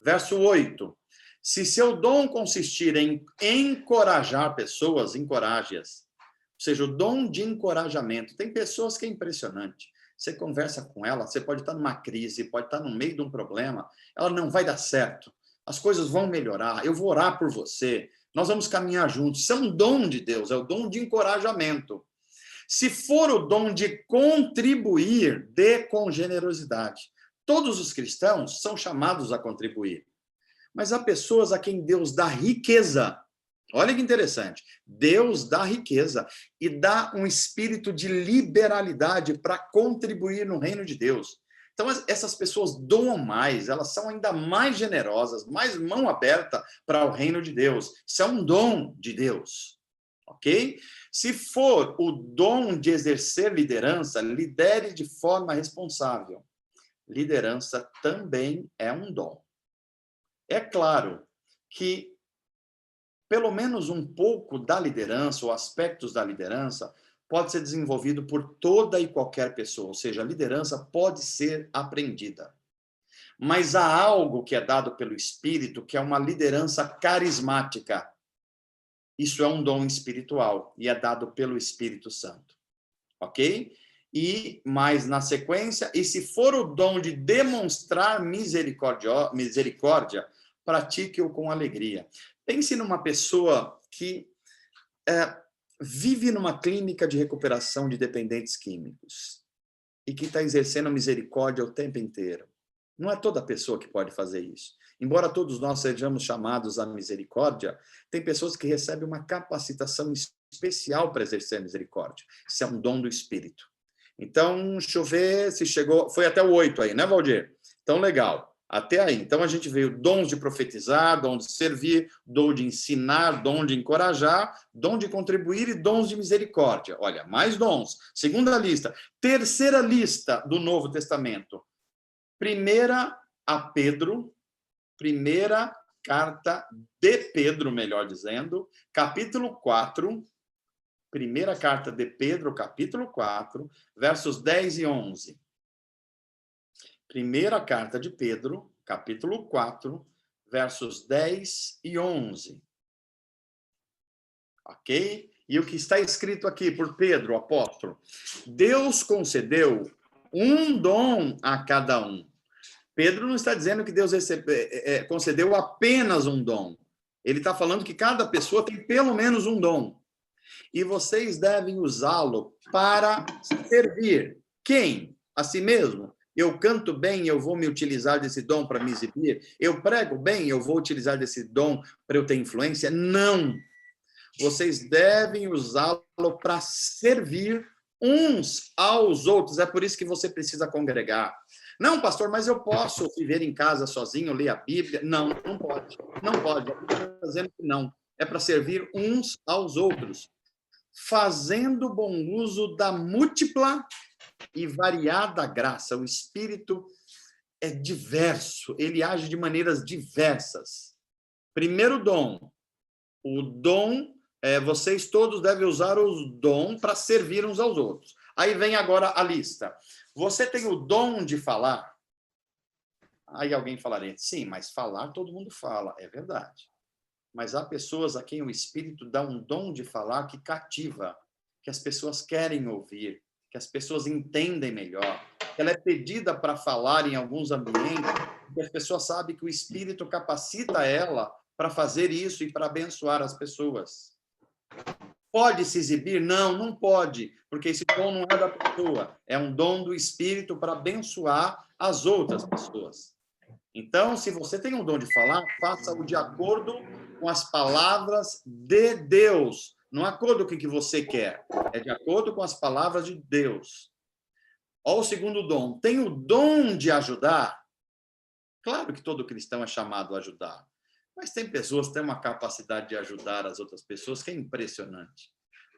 [SPEAKER 1] Verso 8. Se seu dom consistir em encorajar pessoas, encoraje-as. Ou seja, o dom de encorajamento. Tem pessoas que é impressionante. Você conversa com ela, você pode estar numa crise, pode estar no meio de um problema, ela não vai dar certo. As coisas vão melhorar, eu vou orar por você, nós vamos caminhar juntos. Isso é um dom de Deus, é o dom de encorajamento. Se for o dom de contribuir, dê com generosidade. Todos os cristãos são chamados a contribuir. Mas há pessoas a quem Deus dá riqueza. Olha que interessante. Deus dá riqueza e dá um espírito de liberalidade para contribuir no reino de Deus. Então, essas pessoas doam mais, elas são ainda mais generosas, mais mão aberta para o reino de Deus. Isso é um dom de Deus, ok? Se for o dom de exercer liderança, lidere de forma responsável. Liderança também é um dom. É claro que pelo menos um pouco da liderança, ou aspectos da liderança, pode ser desenvolvido por toda e qualquer pessoa, ou seja, a liderança pode ser aprendida. Mas há algo que é dado pelo Espírito, que é uma liderança carismática. Isso é um dom espiritual e é dado pelo Espírito Santo. Ok? E mais na sequência, e se for o dom de demonstrar misericórdia, pratique-o com alegria. Pense numa pessoa que vive numa clínica de recuperação de dependentes químicos e que está exercendo misericórdia o tempo inteiro. Não é toda pessoa que pode fazer isso. Embora todos nós sejamos chamados à misericórdia, tem pessoas que recebem uma capacitação especial para exercer misericórdia. Isso é um dom do Espírito. Então, deixa eu ver se chegou... Foi até o 8 aí, né, Valdir? Então, legal. Até aí. Então, a gente veio dons de profetizar, dom de servir, dom de ensinar, dom de encorajar, dom de contribuir e dons de misericórdia. Olha, mais dons. Segunda lista. Terceira lista do Novo Testamento. Primeira a Pedro, primeira carta de Pedro, melhor dizendo, capítulo 4, primeira carta de Pedro, capítulo 4, versos 10 e 11. Primeira carta de Pedro, capítulo 4, versos 10 e 11. Ok? E o que está escrito aqui por Pedro, o apóstolo? Deus concedeu um dom a cada um. Pedro não está dizendo que Deus concedeu apenas um dom. Ele está falando que cada pessoa tem pelo menos um dom. E vocês devem usá-lo para servir. Quem? A si mesmo. Eu canto bem, eu vou me utilizar desse dom para me exibir. Eu prego bem, eu vou utilizar desse dom para eu ter influência. Não. Vocês devem usá-lo para servir uns aos outros. É por isso que você precisa congregar. Não, pastor, mas eu posso viver em casa sozinho, ler a Bíblia? Não, não pode. Não pode. A Bíblia está dizendo que não. É para servir uns aos outros, fazendo bom uso da múltipla e variada graça. O Espírito é diverso, ele age de maneiras diversas. Primeiro dom, o dom, vocês todos devem usar o dom para servir uns aos outros. Aí vem agora a lista. Você tem o dom de falar? Aí alguém falaria, sim, mas falar todo mundo fala. É verdade. Mas há pessoas a quem o Espírito dá um dom de falar que cativa, que as pessoas querem ouvir, que as pessoas entendem melhor. Ela é pedida para falar em alguns ambientes, e as pessoas sabem que o Espírito capacita ela para fazer isso e para abençoar as pessoas. Pode se exibir? Não, não pode, porque esse dom não é da pessoa, é um dom do Espírito para abençoar as outras pessoas. Então, se você tem um dom de falar, faça-o de acordo com as palavras de Deus. Não de acordo com o que você quer, é de acordo com as palavras de Deus. Olha o segundo dom. Tem o dom de ajudar? Claro que todo cristão é chamado a ajudar. Mas tem pessoas que têm uma capacidade de ajudar as outras pessoas que é impressionante.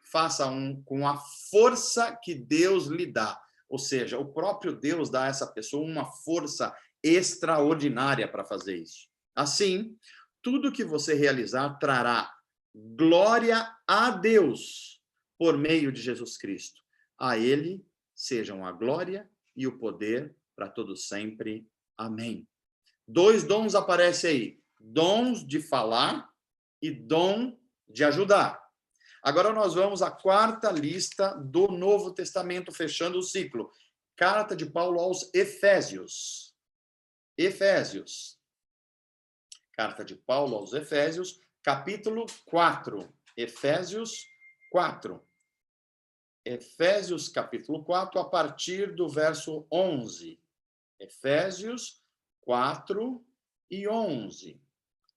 [SPEAKER 1] Faça com a força que Deus lhe dá. Ou seja, o próprio Deus dá a essa pessoa uma força extraordinária para fazer isso. Assim, tudo que você realizar trará glória a Deus por meio de Jesus Cristo. A Ele sejam a glória e o poder para todos sempre. Amém. 2 dons aparecem aí: dons de falar e dom de ajudar. Agora nós vamos à quarta lista do Novo Testamento, fechando o ciclo. Carta de Paulo aos Efésios. Efésios. Carta de Paulo aos Efésios, capítulo 4. Efésios 4. Efésios, capítulo 4, a partir do verso 11. Efésios 4 e 11.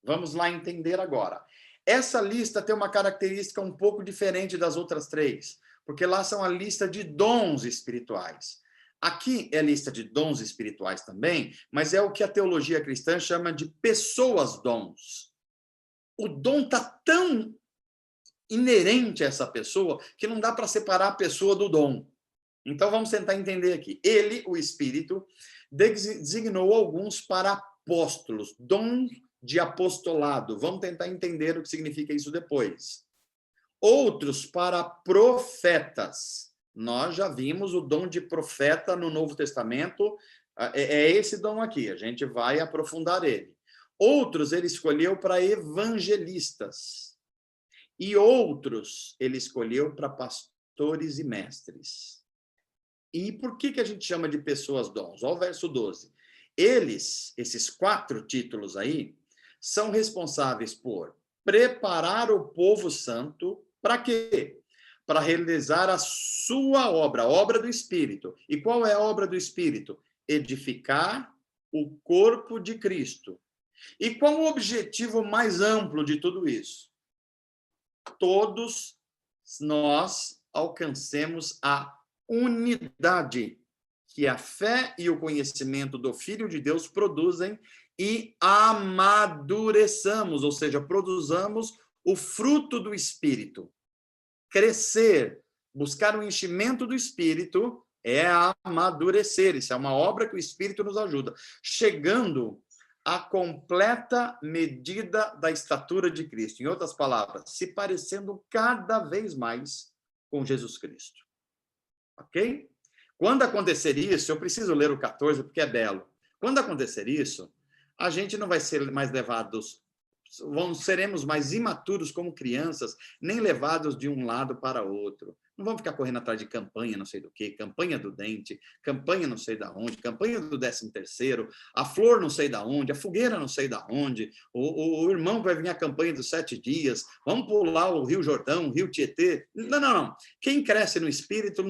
[SPEAKER 1] Vamos lá entender agora. Essa lista tem uma característica um pouco diferente das outras 3, porque lá são a lista de dons espirituais. Aqui é a lista de dons espirituais também, mas é o que a teologia cristã chama de pessoas-dons. O dom está tão inerente a essa pessoa que não dá para separar a pessoa do dom. Então vamos tentar entender aqui. Ele, o Espírito, designou alguns para apóstolos, dom de apostolado. Vamos tentar entender o que significa isso depois. Outros para profetas. Nós já vimos o dom de profeta no Novo Testamento. É esse dom aqui, a gente vai aprofundar ele. Outros ele escolheu para evangelistas. E outros ele escolheu para pastores e mestres. E por que a gente chama de pessoas dons? Olha o verso 12. Eles, esses 4 títulos aí, são responsáveis por preparar o povo santo para quê? Para realizar a sua obra, a obra do Espírito. E qual é a obra do Espírito? Edificar o corpo de Cristo. E qual o objetivo mais amplo de tudo isso? Todos nós alcancemos a unidade que a fé e o conhecimento do Filho de Deus produzem e amadureçamos, ou seja, produzamos o fruto do Espírito. Crescer, buscar o enchimento do Espírito é amadurecer. Isso é uma obra que o Espírito nos ajuda. Chegando à completa medida da estatura de Cristo. Em outras palavras, se parecendo cada vez mais com Jesus Cristo. Ok? Quando acontecer isso, eu preciso ler o 14 porque é belo. Quando acontecer isso, a gente não vai ser mais levados, seremos mais imaturos como crianças, nem levados de um lado para outro. Não vamos ficar correndo atrás de campanha não sei do que, campanha do dente, campanha não sei da onde, campanha do 13º, a flor não sei da onde, a fogueira não sei da onde, o irmão vai vir a campanha dos 7 dias, vamos pular o Rio Jordão, o Rio Tietê. Não. Quem cresce no Espírito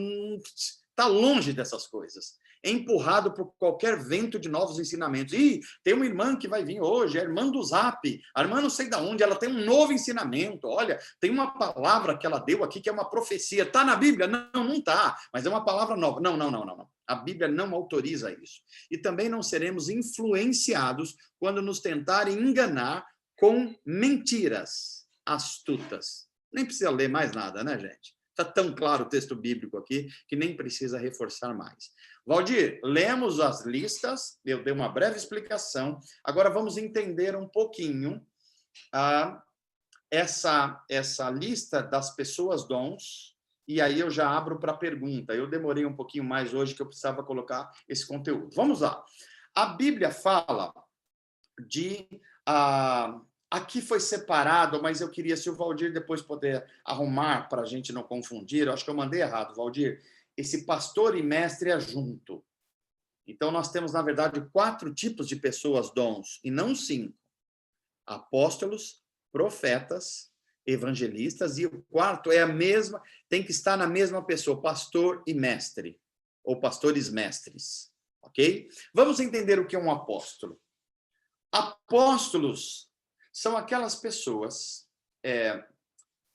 [SPEAKER 1] está longe dessas coisas. É empurrado por qualquer vento de novos ensinamentos. Tem uma irmã que vai vir hoje, a irmã do Zap, a irmã não sei de onde, ela tem um novo ensinamento. Olha, tem uma palavra que ela deu aqui que é uma profecia. Está na Bíblia? Não está, mas é uma palavra nova. Não. A Bíblia não autoriza isso. E também não seremos influenciados quando nos tentarem enganar com mentiras astutas. Nem precisa ler mais nada, né, gente? Está tão claro o texto bíblico aqui que nem precisa reforçar mais. Valdir, lemos as listas, eu dei uma breve explicação, agora vamos entender um pouquinho essa lista das pessoas dons, e aí eu já abro para pergunta. Eu demorei um pouquinho mais hoje que eu precisava colocar esse conteúdo. Vamos lá. A Bíblia fala de... aqui foi separado, mas eu queria, se o Valdir depois puder arrumar para a gente não confundir, eu acho que eu mandei errado, Valdir, esse pastor e mestre é junto. Então, nós temos, na verdade, 4 tipos de pessoas dons, e não 5. Apóstolos, profetas, evangelistas, e o 4º é a mesma, tem que estar na mesma pessoa, pastor e mestre, ou pastores mestres, ok? Vamos entender o que é um apóstolo. Apóstolos são aquelas pessoas,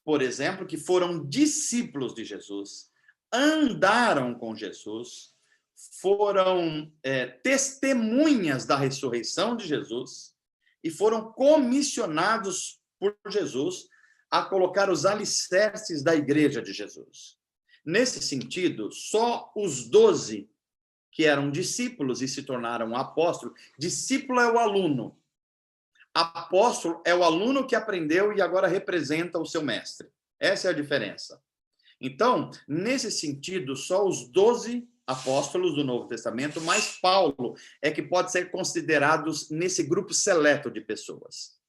[SPEAKER 1] por exemplo, que foram discípulos de Jesus, andaram com Jesus, foram testemunhas da ressurreição de Jesus e foram comissionados por Jesus a colocar os alicerces da igreja de Jesus. Nesse sentido, só os 12 que eram discípulos e se tornaram apóstolos, discípulo é o aluno, apóstolo é o aluno que aprendeu e agora representa o seu mestre. Essa é a diferença. Então, nesse sentido, só os 12 apóstolos do Novo Testamento, mais Paulo, é que pode ser considerados nesse grupo seleto de pessoas.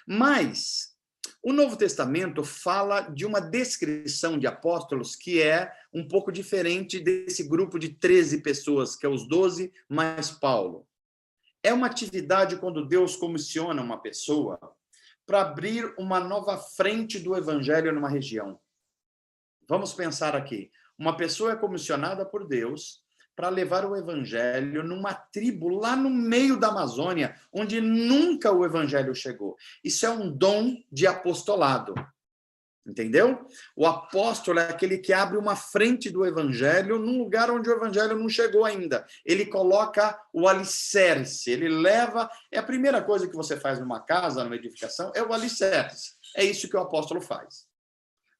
[SPEAKER 1] Mas o Novo Testamento fala de uma descrição de apóstolos que é um pouco diferente desse grupo de 13 pessoas, que é os 12 mais Paulo. É uma atividade quando Deus comissiona uma pessoa para abrir uma nova frente do evangelho numa região. Vamos pensar aqui. Uma pessoa é comissionada por Deus para levar o evangelho numa tribo lá no meio da Amazônia, onde nunca o evangelho chegou. Isso é um dom de apostolado. Entendeu? O apóstolo é aquele que abre uma frente do evangelho num lugar onde o evangelho não chegou ainda. Ele coloca o alicerce, ele leva... É a primeira coisa que você faz numa casa, numa edificação, é o alicerce. É isso que o apóstolo faz.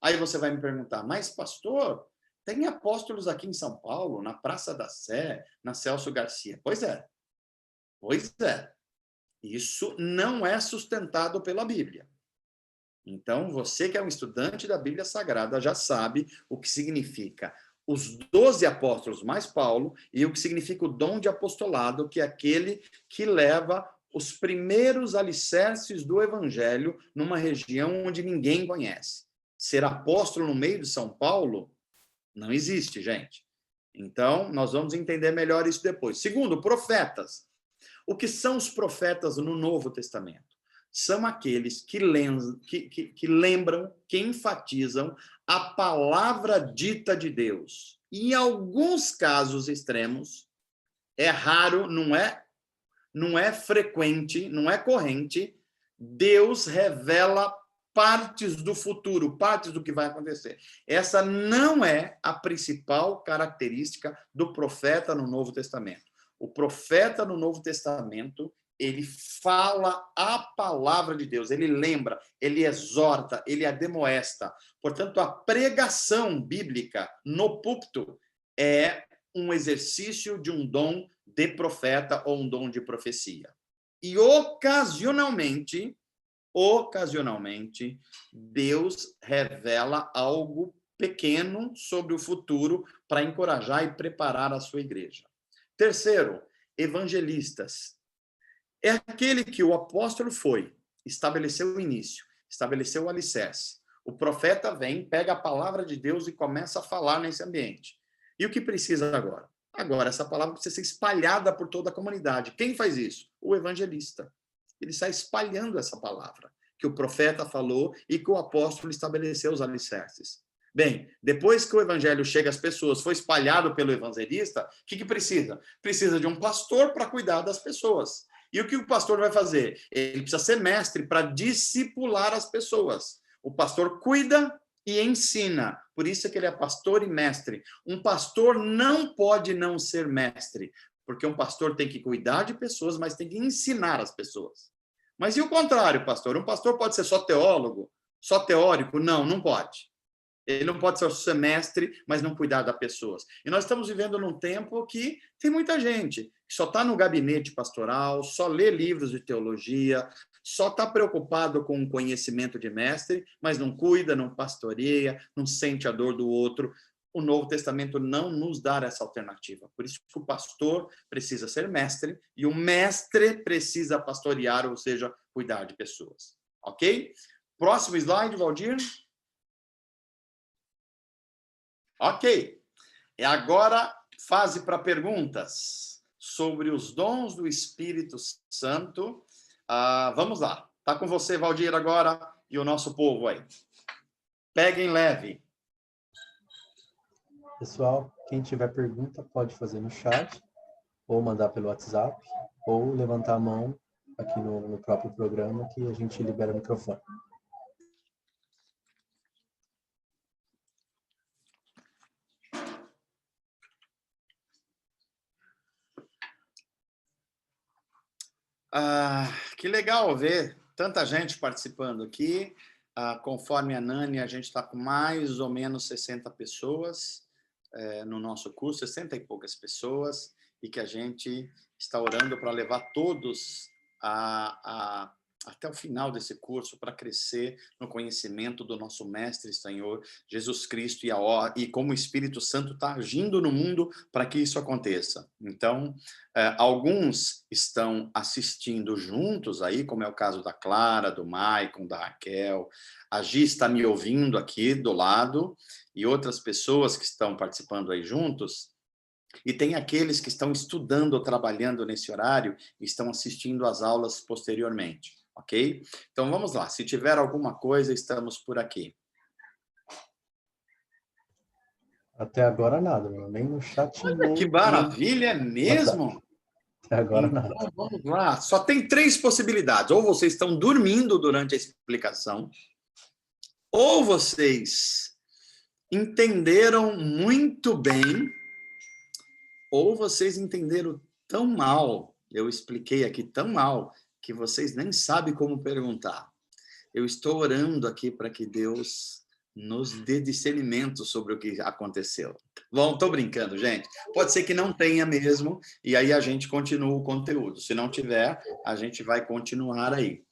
[SPEAKER 1] Aí você vai me perguntar, mas pastor, tem apóstolos aqui em São Paulo, na Praça da Sé, na Celso Garcia. Pois é. Pois é. Isso não é sustentado pela Bíblia. Então, você que é um estudante da Bíblia Sagrada já sabe o que significa os 12 apóstolos mais Paulo e o que significa o dom de apostolado, que é aquele que leva os primeiros alicerces do evangelho numa região onde ninguém conhece. Ser apóstolo no meio de São Paulo não existe, gente. Então, nós vamos entender melhor isso depois. Segundo, profetas. O que são os profetas no Novo Testamento? São aqueles que lembram, que enfatizam a palavra dita de Deus. E em alguns casos extremos, é raro, não é frequente, não é corrente, Deus revela partes do futuro, partes do que vai acontecer. Essa não é a principal característica do profeta no Novo Testamento. O profeta no Novo Testamento, ele fala a palavra de Deus, ele lembra, ele exorta, ele admoesta. Portanto, a pregação bíblica no púlpito é um exercício de um dom de profeta ou um dom de profecia. E ocasionalmente, Deus revela algo pequeno sobre o futuro para encorajar e preparar a sua igreja. Terceiro, evangelistas. É aquele que o apóstolo foi, estabeleceu o início, estabeleceu o alicerce. O profeta vem, pega a palavra de Deus e começa a falar nesse ambiente. E o que precisa agora? Agora, essa palavra precisa ser espalhada por toda a comunidade. Quem faz isso? O evangelista. Ele sai espalhando essa palavra que o profeta falou e que o apóstolo estabeleceu os alicerces. Bem, depois que o evangelho chega às pessoas, foi espalhado pelo evangelista, o que precisa? Precisa de um pastor para cuidar das pessoas. E o que o pastor vai fazer? Ele precisa ser mestre para discipular as pessoas. O pastor cuida e ensina. Por isso é que ele é pastor e mestre. Um pastor não pode não ser mestre, porque um pastor tem que cuidar de pessoas, mas tem que ensinar as pessoas. Mas e o contrário, pastor? Um pastor pode ser só teólogo, só teórico? Não, não pode. Ele não pode ser mestre, mas não cuidar das pessoas. E nós estamos vivendo num tempo que tem muita gente que só está no gabinete pastoral, só lê livros de teologia, só está preocupado com o conhecimento de mestre, mas não cuida, não pastoreia, não sente a dor do outro. O Novo Testamento não nos dá essa alternativa. Por isso que o pastor precisa ser mestre e o mestre precisa pastorear, ou seja, cuidar de pessoas. Ok? Próximo slide, Valdir. Ok. E agora, fase para perguntas sobre os dons do Espírito Santo. Vamos lá. Está com você, Valdir, agora, e o nosso povo aí. Peguem leve.
[SPEAKER 2] Pessoal, quem tiver pergunta pode fazer no chat, ou mandar pelo WhatsApp, ou levantar a mão aqui no próprio programa que a gente libera o microfone.
[SPEAKER 1] Que legal ver tanta gente participando aqui. Conforme a Nani, a gente está com mais ou menos 60 pessoas no nosso curso, 60 e poucas pessoas, e que a gente está orando para levar todos até o final desse curso para crescer no conhecimento do nosso Mestre e Senhor Jesus Cristo e como o Espírito Santo está agindo no mundo para que isso aconteça. Então, alguns estão assistindo juntos aí, como é o caso da Clara, do Maicon, da Raquel. A Gi está me ouvindo aqui do lado e outras pessoas que estão participando aí juntos. E tem aqueles que estão estudando ou trabalhando nesse horário e estão assistindo às aulas posteriormente, ok? Então, vamos lá. Se tiver alguma coisa, estamos por aqui.
[SPEAKER 2] Até agora nada, nem no chat, nem
[SPEAKER 1] Que maravilha, é mesmo?
[SPEAKER 2] Até agora
[SPEAKER 1] Então,
[SPEAKER 2] nada.
[SPEAKER 1] vamos lá. Só tem 3 possibilidades. Ou vocês estão dormindo durante a explicação, ou vocês entenderam muito bem, ou vocês entenderam tão mal, eu expliquei aqui tão mal, que vocês nem sabem como perguntar. Eu estou orando aqui para que Deus nos dê discernimento sobre o que aconteceu. Bom, estou brincando, gente. Pode ser que não tenha mesmo, e aí a gente continua o conteúdo. Se não tiver, a gente vai continuar aí.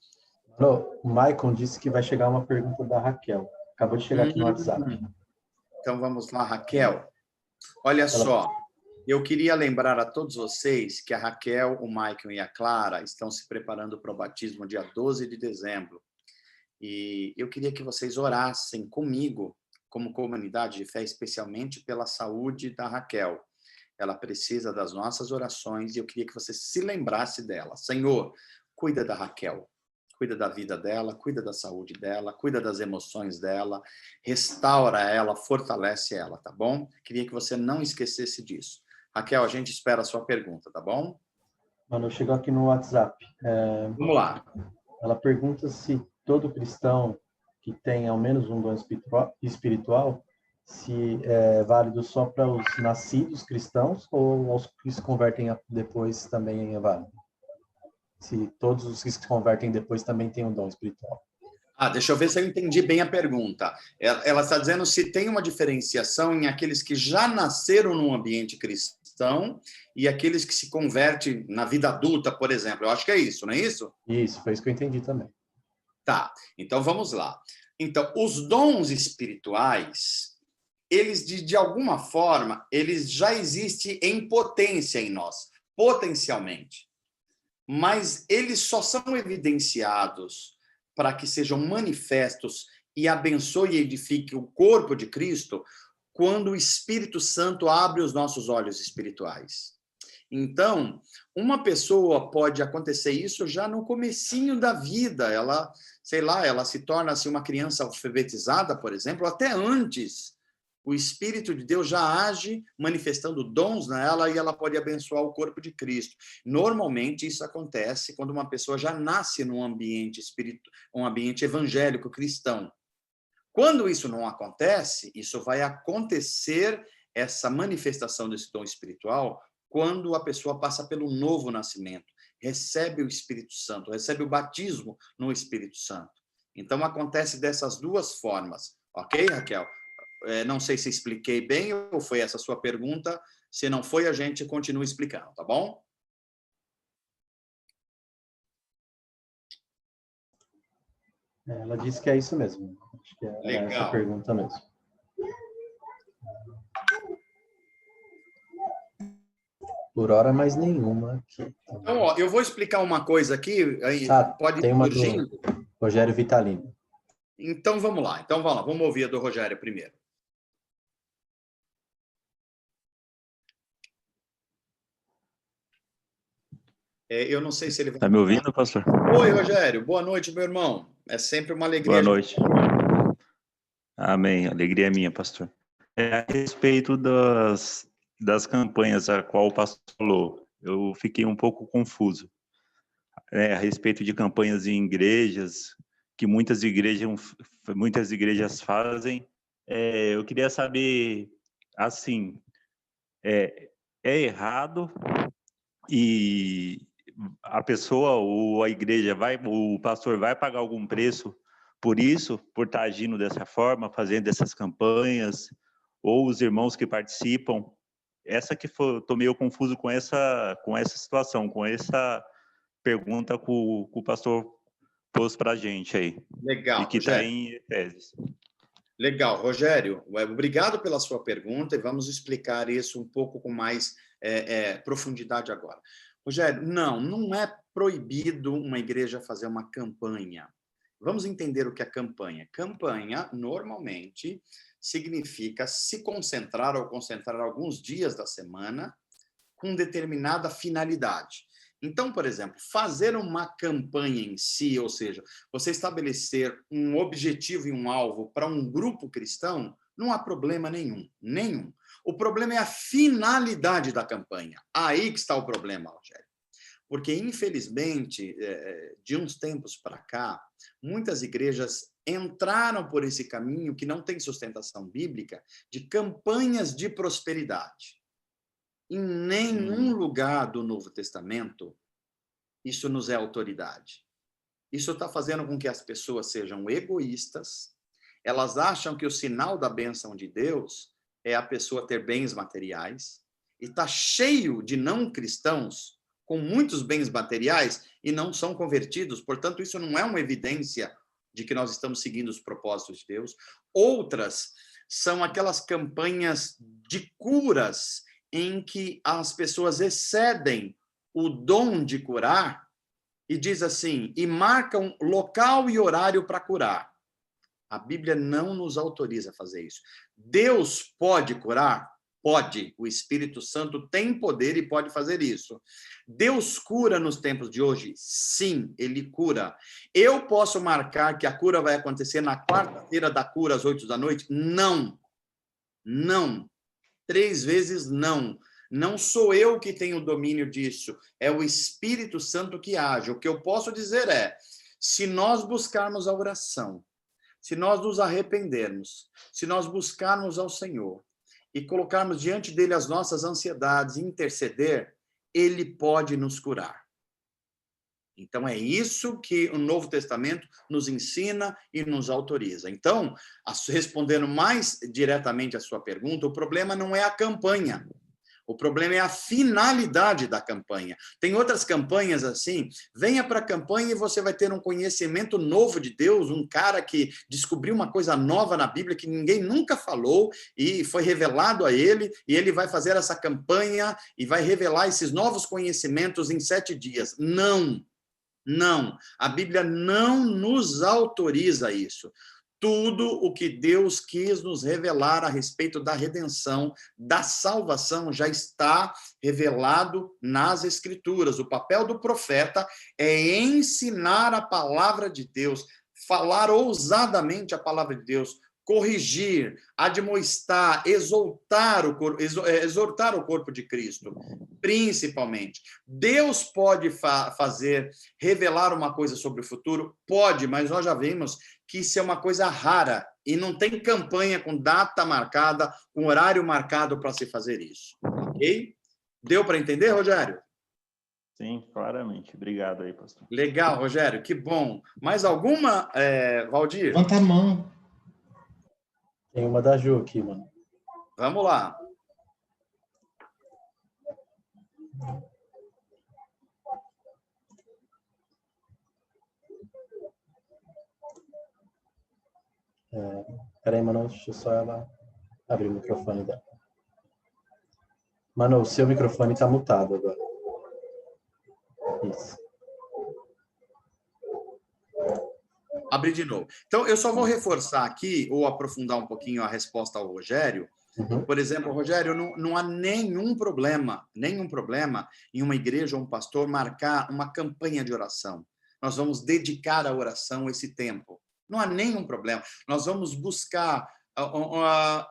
[SPEAKER 2] O Maicon disse que vai chegar uma pergunta da Raquel. Acabou de chegar aqui no WhatsApp.
[SPEAKER 1] Então vamos lá, Raquel. Olha só, eu queria lembrar a todos vocês que a Raquel, o Maicon e a Clara estão se preparando para o batismo dia 12 de dezembro. E eu queria que vocês orassem comigo, como comunidade de fé, especialmente pela saúde da Raquel. Ela precisa das nossas orações e eu queria que você se lembrasse dela. Senhor, cuida da Raquel, cuida da vida dela, cuida da saúde dela, cuida das emoções dela, restaura ela, fortalece ela, tá bom? Queria que você não esquecesse disso. Raquel, a gente espera a sua pergunta, tá bom?
[SPEAKER 2] Mano, chegou aqui no WhatsApp.
[SPEAKER 1] Vamos lá.
[SPEAKER 2] Ela pergunta se todo cristão que tem ao menos um dom espiritual, se é válido só para os nascidos cristãos ou aos que se convertem depois também é válido? Se todos os que se convertem depois também têm um dom espiritual.
[SPEAKER 1] Deixa eu ver se eu entendi bem a pergunta. Ela está dizendo se tem uma diferenciação em aqueles que já nasceram num ambiente cristão e aqueles que se convertem na vida adulta, por exemplo. Eu acho que é isso, não é isso?
[SPEAKER 2] Isso, foi isso que eu entendi também.
[SPEAKER 1] Tá, então vamos lá. Então, os dons espirituais, eles, de alguma forma, eles já existem em potência em nós, potencialmente. Mas eles só são evidenciados para que sejam manifestos e abençoe e edifique o corpo de Cristo quando o Espírito Santo abre os nossos olhos espirituais. Então, uma pessoa pode acontecer isso já no comecinho da vida, ela, sei lá, ela se torna assim, uma criança alfabetizada, por exemplo, até antes. O Espírito de Deus já age manifestando dons nela e ela pode abençoar o corpo de Cristo. Normalmente, isso acontece quando uma pessoa já nasce num ambiente um ambiente evangélico cristão. Quando isso não acontece, isso vai acontecer, essa manifestação desse dom espiritual, quando a pessoa passa pelo novo nascimento, recebe o Espírito Santo, recebe o batismo no Espírito Santo. Então, acontece dessas duas formas. Ok, Raquel? Não sei se expliquei bem ou foi essa a sua pergunta. Se não foi, a gente continua explicando, tá bom?
[SPEAKER 2] Ela disse que é isso mesmo. Acho que é essa a pergunta mesmo. Por hora, mais nenhuma aqui.
[SPEAKER 1] Então, ó, eu vou explicar uma coisa aqui, aí pode
[SPEAKER 2] tem uma
[SPEAKER 1] surgindo.
[SPEAKER 2] do Rogério Vitalino.
[SPEAKER 1] Então, vamos lá. Então, vamos ouvir a do Rogério primeiro. Eu não sei se ele vai...
[SPEAKER 3] Tá me ouvindo, pastor?
[SPEAKER 1] Oi, Rogério. Boa noite, meu irmão. É sempre uma alegria.
[SPEAKER 3] Boa noite. Amém. Alegria minha, pastor. A respeito das campanhas a qual o pastor falou, eu fiquei um pouco confuso. A respeito de campanhas em igrejas, que muitas igrejas fazem, eu queria saber, assim, é errado e a pessoa ou a igreja o pastor vai pagar algum preço por isso, por estar agindo dessa forma, fazendo essas campanhas, ou os irmãos que participam? Estou meio confuso com essa situação, com essa pergunta que o pastor pôs para a gente aí.
[SPEAKER 1] Legal,
[SPEAKER 3] e que está em Efésios.
[SPEAKER 1] Legal, Rogério, obrigado pela sua pergunta e vamos explicar isso um pouco com mais profundidade agora. Rogério, não é proibido uma igreja fazer uma campanha. Vamos entender o que é campanha. Campanha, normalmente, significa se concentrar ou concentrar alguns dias da semana com determinada finalidade. Então, por exemplo, fazer uma campanha em si, ou seja, você estabelecer um objetivo e um alvo para um grupo cristão, não há problema nenhum. O problema é a finalidade da campanha. Aí que está o problema, Rogério. Porque, infelizmente, de uns tempos para cá, muitas igrejas entraram por esse caminho que não tem sustentação bíblica de campanhas de prosperidade. Em nenhum lugar do Novo Testamento isso nos é autoridade. Isso está fazendo com que as pessoas sejam egoístas, elas acham que o sinal da bênção de Deus é a pessoa ter bens materiais, e está cheio de não cristãos com muitos bens materiais e não são convertidos, portanto, isso não é uma evidência de que nós estamos seguindo os propósitos de Deus. Outras são aquelas campanhas de curas em que as pessoas excedem o dom de curar e diz assim, e marcam local e horário para curar. A Bíblia não nos autoriza a fazer isso. Deus pode curar? Pode. O Espírito Santo tem poder e pode fazer isso. Deus cura nos tempos de hoje? Sim, ele cura. Eu posso marcar que a cura vai acontecer na quarta-feira da cura, às 8 da noite? Não. 3 vezes não. Não sou eu que tenho domínio disso, é o Espírito Santo que age. O que eu posso dizer é, se nós buscarmos a oração, se nós nos arrependermos, se nós buscarmos ao Senhor e colocarmos diante dele as nossas ansiedades e interceder, ele pode nos curar. Então, é isso que o Novo Testamento nos ensina e nos autoriza. Então, respondendo mais diretamente à sua pergunta, o problema não é a campanha. O problema é a finalidade da campanha. Tem outras campanhas assim, venha para a campanha e você vai ter um conhecimento novo de Deus, um cara que descobriu uma coisa nova na Bíblia que ninguém nunca falou e foi revelado a ele, e ele vai fazer essa campanha e vai revelar esses novos conhecimentos em 7 dias. Não. A Bíblia não nos autoriza isso. Tudo o que Deus quis nos revelar a respeito da redenção, da salvação, já está revelado nas Escrituras. O papel do profeta é ensinar a palavra de Deus, falar ousadamente a palavra de Deus, corrigir, admoestar, exortar o corpo de Cristo, principalmente. Deus pode revelar uma coisa sobre o futuro? Pode, mas nós já vimos que isso é uma coisa rara e não tem campanha com data marcada, com horário marcado para se fazer isso. Ok? Deu para entender, Rogério?
[SPEAKER 3] Sim, claramente. Obrigado aí, pastor.
[SPEAKER 1] Legal, Rogério, que bom. Mais alguma, Valdir?
[SPEAKER 4] Levanta a mão.
[SPEAKER 2] Tem uma da Ju aqui, mano.
[SPEAKER 1] Vamos lá.
[SPEAKER 2] Peraí, Manu, deixa eu só ela abrir o microfone dela. Manu, o seu microfone está mutado agora. Isso.
[SPEAKER 1] Abrir de novo. Então, eu só vou reforçar aqui, ou aprofundar um pouquinho a resposta ao Rogério. Por exemplo, Rogério, não há nenhum problema em uma igreja ou um pastor marcar uma campanha de oração. Nós vamos dedicar à oração esse tempo. Não há nenhum problema. Nós vamos buscar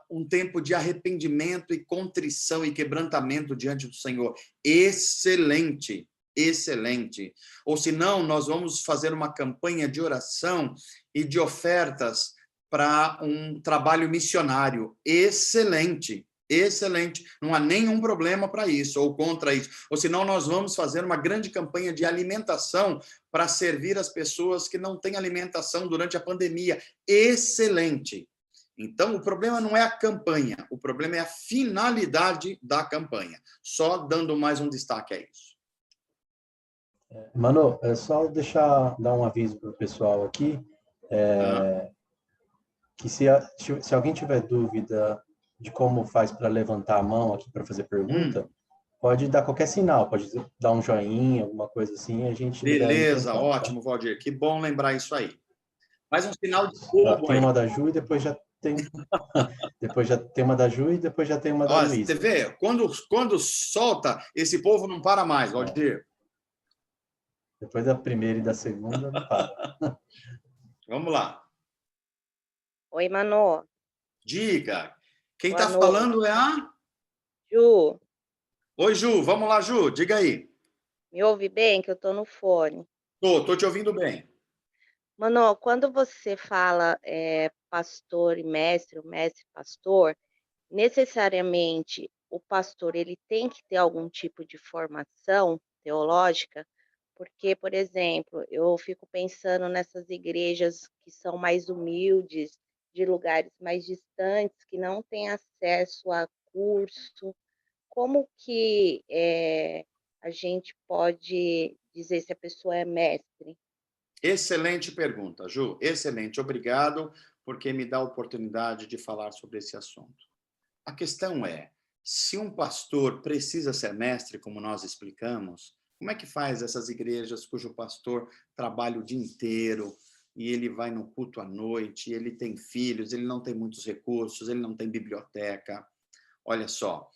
[SPEAKER 1] um tempo de arrependimento e contrição e quebrantamento diante do Senhor. Excelente. Ou senão, nós vamos fazer uma campanha de oração e de ofertas para um trabalho missionário. Excelente. Excelente. Não há nenhum problema para isso ou contra isso. Ou senão nós vamos fazer uma grande campanha de alimentação para servir as pessoas que não têm alimentação durante a pandemia. Excelente. Então, o problema não é a campanha, o problema é a finalidade da campanha. Só dando mais um destaque a isso.
[SPEAKER 2] Mano, é só dar um aviso para o pessoal aqui, que se alguém tiver dúvida de como faz para levantar a mão aqui para fazer pergunta, pode dar qualquer sinal, pode dar um joinha, alguma coisa assim, a gente...
[SPEAKER 1] Beleza, ótimo, tá? Valdir. Que bom lembrar isso aí. Faz um sinal de fogo
[SPEAKER 2] tem
[SPEAKER 1] aí.
[SPEAKER 2] uma da Ju e depois já tem... depois já tem uma da Ju e depois já tem uma da Luísa.
[SPEAKER 1] Você vê, quando solta, esse povo não para mais, Valdir.
[SPEAKER 2] Depois da primeira e da segunda, não para.
[SPEAKER 1] Vamos lá.
[SPEAKER 4] Oi, Manu.
[SPEAKER 1] Diga. Quem está falando é a...
[SPEAKER 4] Ju.
[SPEAKER 1] Oi, Ju. Vamos lá, Ju. Diga aí.
[SPEAKER 4] Me ouve bem, que eu estou no fone.
[SPEAKER 1] Tô te ouvindo bem.
[SPEAKER 4] Manu, quando você fala pastor e mestre, o mestre e pastor, necessariamente o pastor ele tem que ter algum tipo de formação teológica, porque, por exemplo, eu fico pensando nessas igrejas que são mais humildes, de lugares mais distantes, que não têm acesso a curso. Como que a gente pode dizer se a pessoa é mestre?
[SPEAKER 1] Excelente pergunta, Ju. Excelente. Obrigado, porque me dá a oportunidade de falar sobre esse assunto. A questão é, se um pastor precisa ser mestre, como nós explicamos, como é que faz essas igrejas cujo pastor trabalha o dia inteiro e ele vai no culto à noite, ele tem filhos, ele não tem muitos recursos, ele não tem biblioteca? Olha só,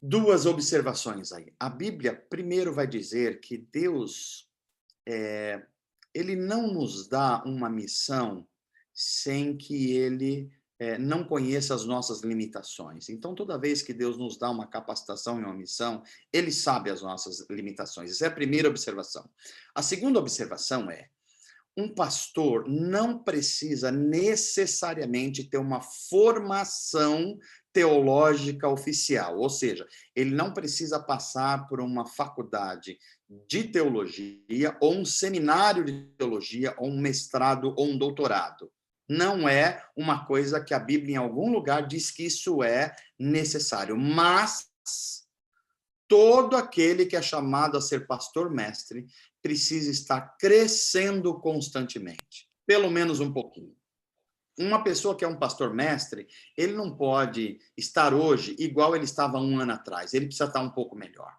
[SPEAKER 1] duas observações aí. A Bíblia primeiro vai dizer que Deus, ele não nos dá uma missão sem que ele não conheça as nossas limitações. Então, toda vez que Deus nos dá uma capacitação e uma missão, ele sabe as nossas limitações. Essa é a primeira observação. A segunda observação é, um pastor não precisa necessariamente ter uma formação teológica oficial, ou seja, ele não precisa passar por uma faculdade de teologia ou um seminário de teologia ou um mestrado ou um doutorado. Não é uma coisa que a Bíblia em algum lugar diz que isso é necessário, mas todo aquele que é chamado a ser pastor-mestre precisa estar crescendo constantemente, pelo menos um pouquinho. Uma pessoa que é um pastor-mestre, ele não pode estar hoje igual ele estava um ano atrás, ele precisa estar um pouco melhor.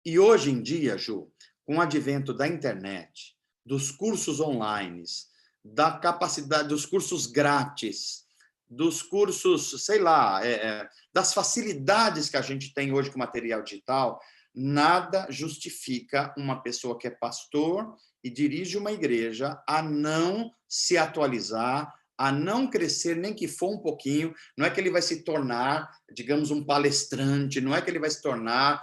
[SPEAKER 1] E hoje em dia, Ju, com o advento da internet, dos cursos online, da capacidade, dos cursos grátis, dos cursos, sei lá, das facilidades que a gente tem hoje com material digital, nada justifica uma pessoa que é pastor e dirige uma igreja a não se atualizar, a não crescer, nem que for um pouquinho. Não é que ele vai se tornar, digamos, um palestrante, não é que ele vai se tornar,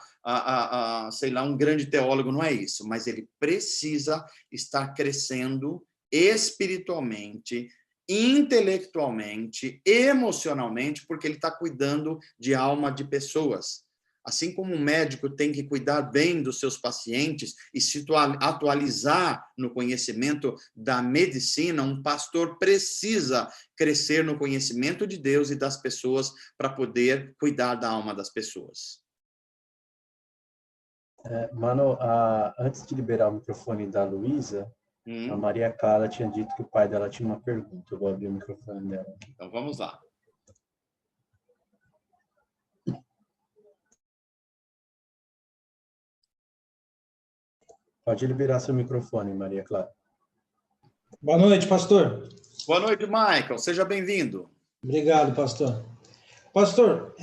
[SPEAKER 1] sei lá, um grande teólogo, não é isso, mas ele precisa estar crescendo espiritualmente, intelectualmente, emocionalmente, porque ele está cuidando de alma de pessoas. Assim como um médico tem que cuidar bem dos seus pacientes e se atualizar no conhecimento da medicina, um pastor precisa crescer no conhecimento de Deus e das pessoas para poder cuidar da alma das pessoas.
[SPEAKER 2] Mano, antes de liberar o microfone da Luísa, a Maria Clara tinha dito que o pai dela tinha uma pergunta. Eu vou abrir o microfone dela.
[SPEAKER 1] Então, vamos lá.
[SPEAKER 2] Pode liberar seu microfone, Maria Clara.
[SPEAKER 5] Boa noite, pastor.
[SPEAKER 1] Boa noite, Michael. Seja bem-vindo.
[SPEAKER 5] Obrigado, pastor. Pastor,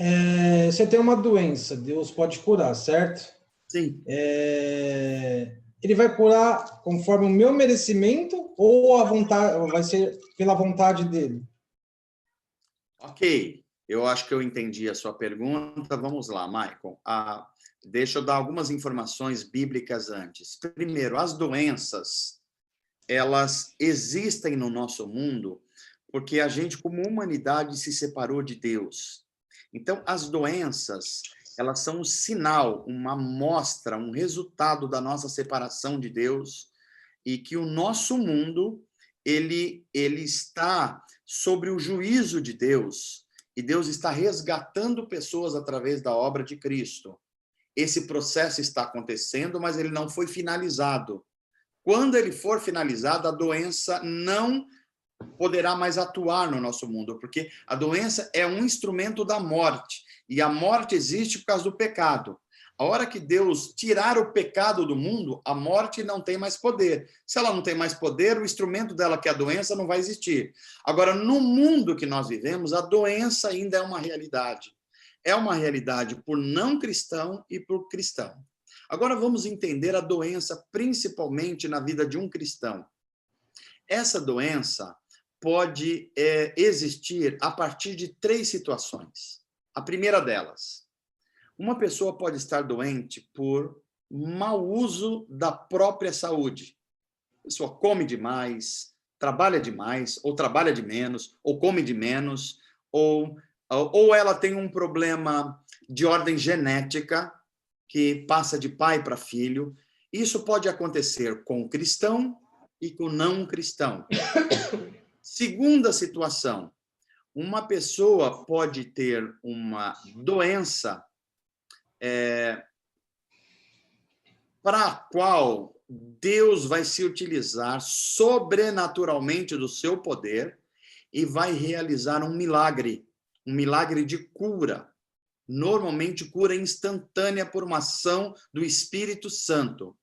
[SPEAKER 5] você tem uma doença, Deus pode curar, certo?
[SPEAKER 1] Sim.
[SPEAKER 5] Ele vai curar conforme o meu merecimento ou a vontade, vai ser pela vontade dele?
[SPEAKER 1] Ok. Eu acho que eu entendi a sua pergunta. Vamos lá, Michael. Deixa eu dar algumas informações bíblicas antes. Primeiro, as doenças, elas existem no nosso mundo porque a gente, como humanidade, se separou de Deus. Então, as doenças, elas são um sinal, uma amostra, um resultado da nossa separação de Deus, e que o nosso mundo, ele está sobre o juízo de Deus, e Deus está resgatando pessoas através da obra de Cristo. Esse processo está acontecendo, mas ele não foi finalizado. Quando ele for finalizado, a doença não poderá mais atuar no nosso mundo, porque a doença é um instrumento da morte, e a morte existe por causa do pecado. A hora que Deus tirar o pecado do mundo, a morte não tem mais poder. Se ela não tem mais poder, o instrumento dela, que é a doença, não vai existir. Agora, no mundo que nós vivemos, a doença ainda é uma realidade. É uma realidade por não cristão e por cristão. Agora vamos entender a doença, principalmente na vida de um cristão. Essa doença pode existir a partir de 3 situações. A primeira delas, uma pessoa pode estar doente por mau uso da própria saúde. A pessoa come demais, trabalha demais, ou trabalha de menos, ou come de menos, ou ela tem um problema de ordem genética, que passa de pai para filho. Isso pode acontecer com o cristão e com o não cristão. Segunda situação, uma pessoa pode ter uma doença para a qual Deus vai se utilizar sobrenaturalmente do seu poder e vai realizar um milagre de cura. Normalmente, cura instantânea por uma ação do Espírito Santo.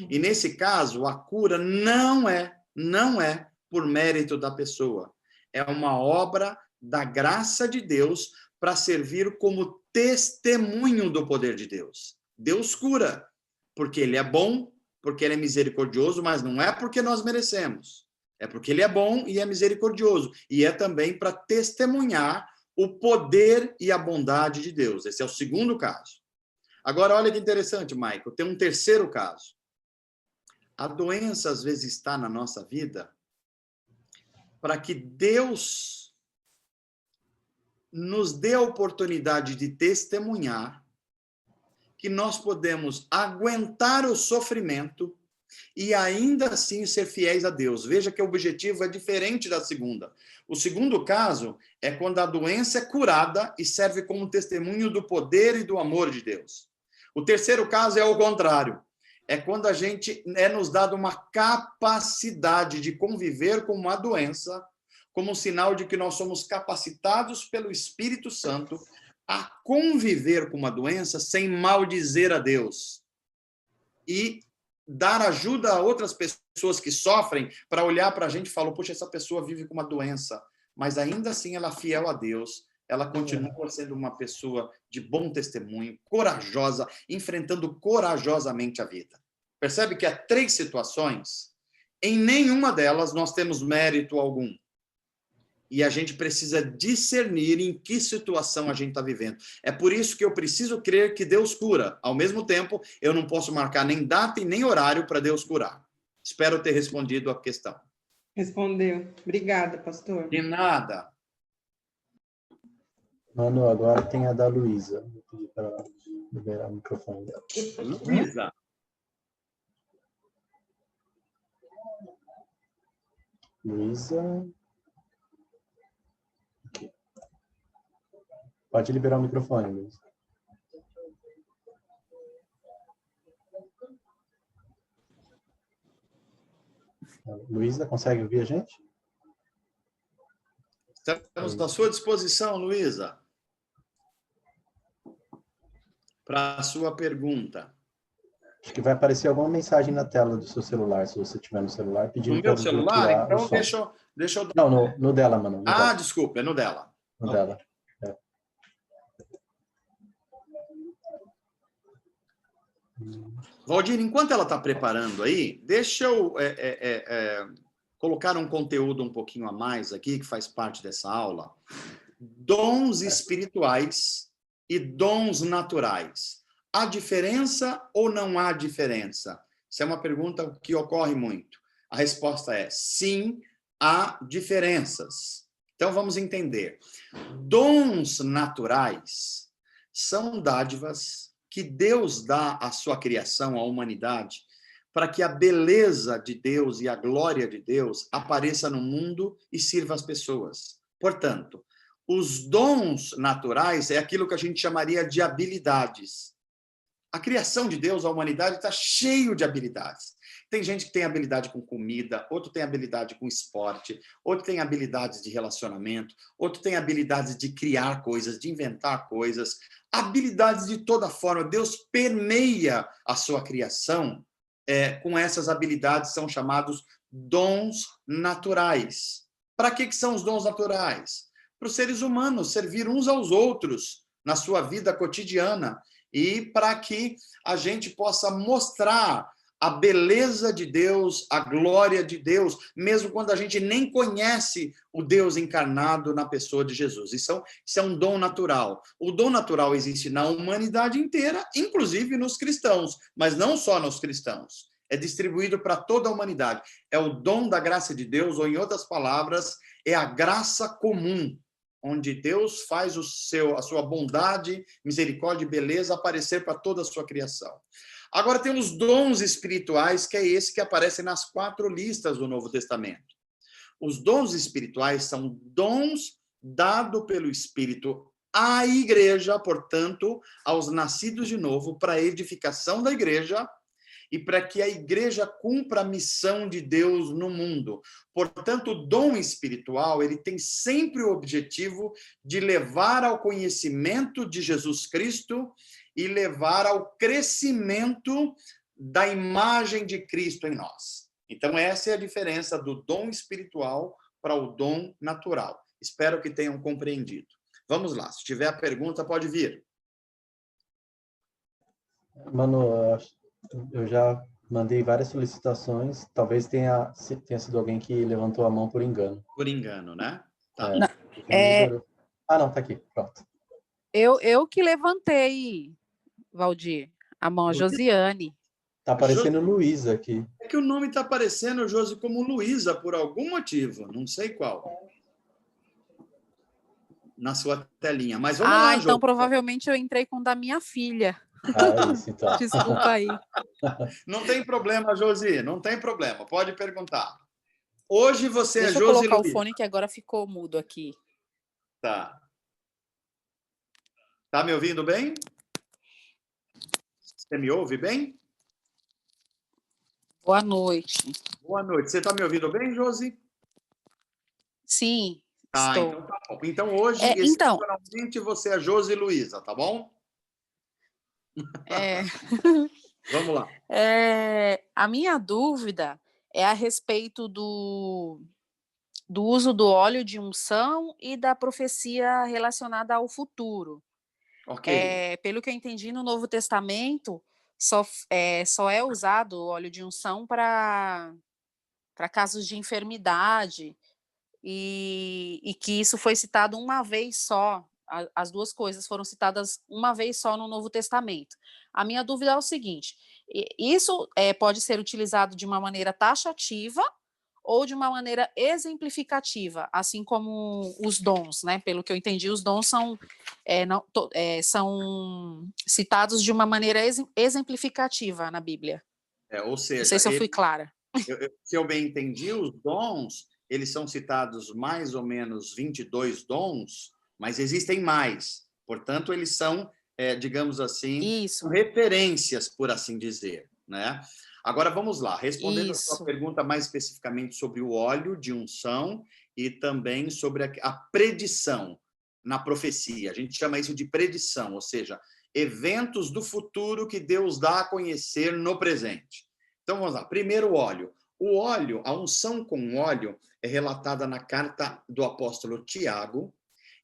[SPEAKER 1] E, nesse caso, a cura não é por mérito da pessoa. É uma obra da graça de Deus para servir como testemunho do poder de Deus. Deus cura, porque Ele é bom, porque Ele é misericordioso, mas não é porque nós merecemos. É porque Ele é bom e é misericordioso. E é também para testemunhar o poder e a bondade de Deus. Esse é o segundo caso. Agora, olha que interessante, Michael. Tem um terceiro caso. A doença, às vezes, está na nossa vida para que Deus nos dê a oportunidade de testemunhar que nós podemos aguentar o sofrimento e ainda assim ser fiéis a Deus. Veja que o objetivo é diferente da segunda. O segundo caso é quando a doença é curada e serve como testemunho do poder e do amor de Deus. O terceiro caso é o contrário. É quando a gente nos dado uma capacidade de conviver com uma doença, como um sinal de que nós somos capacitados pelo Espírito Santo a conviver com uma doença sem maldizer a Deus. E dar ajuda a outras pessoas que sofrem, para olhar para a gente e falar, poxa, essa pessoa vive com uma doença, mas ainda assim ela é fiel a Deus, ela continua sendo uma pessoa de bom testemunho, corajosa, enfrentando corajosamente a vida. Percebe que há 3 situações, em nenhuma delas nós temos mérito algum. E a gente precisa discernir em que situação a gente está vivendo. É por isso que eu preciso crer que Deus cura. Ao mesmo tempo, eu não posso marcar nem data e nem horário para Deus curar. Espero ter respondido a questão.
[SPEAKER 6] Respondeu. Obrigada, pastor.
[SPEAKER 1] De nada.
[SPEAKER 2] Mano, agora tem a da Luísa. Vou pedir para ela liberar o microfone dela.
[SPEAKER 1] Luísa.
[SPEAKER 2] Luísa. Pode liberar o microfone, Luísa. Luísa, consegue ouvir a gente?
[SPEAKER 1] Estamos à sua disposição, Luísa, para a sua pergunta.
[SPEAKER 2] Acho que vai aparecer alguma mensagem na tela do seu celular, se você tiver no celular, pedindo
[SPEAKER 1] No meu celular? Então, deixa eu...
[SPEAKER 2] Não, no dela, mano.
[SPEAKER 1] Dela. Desculpa, é no dela.
[SPEAKER 2] No dela. É.
[SPEAKER 1] Valdir, enquanto ela está preparando aí, deixa eu colocar um conteúdo um pouquinho a mais aqui, que faz parte dessa aula. Dons espirituais e dons naturais. Há diferença ou não há diferença? Essa é uma pergunta que ocorre muito. A resposta é sim, há diferenças. Então, vamos entender. Dons naturais são dádivas que Deus dá à sua criação, à humanidade, para que a beleza de Deus e a glória de Deus apareça no mundo e sirva as pessoas. Portanto, os dons naturais é aquilo que a gente chamaria de habilidades. A criação de Deus, a humanidade, está cheio de habilidades. Tem gente que tem habilidade com comida, outro tem habilidade com esporte, outro tem habilidades de relacionamento, outro tem habilidades de criar coisas, de inventar coisas, habilidades de toda forma. Deus permeia a sua criação com essas habilidades, são chamados dons naturais. Para que são os dons naturais? Para os seres humanos servir uns aos outros na sua vida cotidiana e para que a gente possa mostrar a beleza de Deus, a glória de Deus, mesmo quando a gente nem conhece o Deus encarnado na pessoa de Jesus. Isso é um dom natural. O dom natural existe na humanidade inteira, inclusive nos cristãos, mas não só nos cristãos. É distribuído para toda a humanidade. É o dom da graça de Deus, ou em outras palavras, é a graça comum, onde Deus faz a sua bondade, misericórdia e beleza aparecer para toda a sua criação. Agora tem os dons espirituais, que é esse que aparece nas 4 listas do Novo Testamento. Os dons espirituais são dons dados pelo Espírito à igreja, portanto, aos nascidos de novo, para a edificação da igreja e para que a igreja cumpra a missão de Deus no mundo. Portanto, o dom espiritual, ele tem sempre o objetivo de levar ao conhecimento de Jesus Cristo e levar ao crescimento da imagem de Cristo em nós. Então, essa é a diferença do dom espiritual para o dom natural. Espero que tenham compreendido. Vamos lá, se tiver pergunta, pode vir.
[SPEAKER 2] Mano, eu já mandei várias solicitações, talvez tenha sido alguém que levantou a mão por engano.
[SPEAKER 1] Por engano, né? Tá.
[SPEAKER 2] Não, tá aqui, pronto.
[SPEAKER 7] Eu que levantei, Valdir, a mão, a Josiane.
[SPEAKER 2] Tá aparecendo Luísa aqui.
[SPEAKER 1] É que o nome está aparecendo, Josi, como Luísa, por algum motivo, não sei qual. Na sua telinha, mas vamos lá,
[SPEAKER 7] então
[SPEAKER 1] Josi.
[SPEAKER 7] provavelmente eu entrei com o da minha filha.
[SPEAKER 2] É isso, então.
[SPEAKER 7] Desculpa aí.
[SPEAKER 1] Não tem problema, Josi, não tem problema, pode perguntar. Hoje você
[SPEAKER 7] Deixa
[SPEAKER 1] é
[SPEAKER 7] eu
[SPEAKER 1] Josi
[SPEAKER 7] colocar
[SPEAKER 1] Luísa.
[SPEAKER 7] o fone que agora ficou mudo aqui.
[SPEAKER 1] Tá. Tá me ouvindo bem? Você me ouve bem?
[SPEAKER 7] Boa noite.
[SPEAKER 1] Boa noite. Você está me ouvindo bem, Josi?
[SPEAKER 7] Sim,
[SPEAKER 1] Tá,
[SPEAKER 7] estou.
[SPEAKER 1] então tá bom. Então hoje,
[SPEAKER 7] então,
[SPEAKER 1] excepcionalmente, você é Josi Luísa, tá bom? Vamos lá.
[SPEAKER 7] A minha dúvida é a respeito do uso do óleo de unção e da profecia relacionada ao futuro.
[SPEAKER 1] Ok.
[SPEAKER 7] Pelo que eu entendi, no Novo Testamento, só é usado o óleo de unção para casos de enfermidade e que isso foi citado uma vez só. As duas coisas foram citadas uma vez só no Novo Testamento. A minha dúvida é o seguinte: isso pode ser utilizado de uma maneira taxativa ou de uma maneira exemplificativa, assim como os dons, né? Pelo que eu entendi, os dons são citados de uma maneira exemplificativa na Bíblia.
[SPEAKER 1] Ou seja,
[SPEAKER 7] não sei se eu fui clara.
[SPEAKER 1] Se eu bem entendi, os dons, eles são citados mais ou menos 22 dons, mas existem mais. Portanto, eles são, digamos assim, referências, por assim dizer, né? Agora, vamos lá. Respondendo a sua pergunta mais especificamente sobre o óleo de unção e também sobre a predição na profecia. A gente chama isso de predição, ou seja, eventos do futuro que Deus dá a conhecer no presente. Então, vamos lá. Primeiro, o óleo. O óleo, a unção com óleo, é relatada na carta do apóstolo Tiago,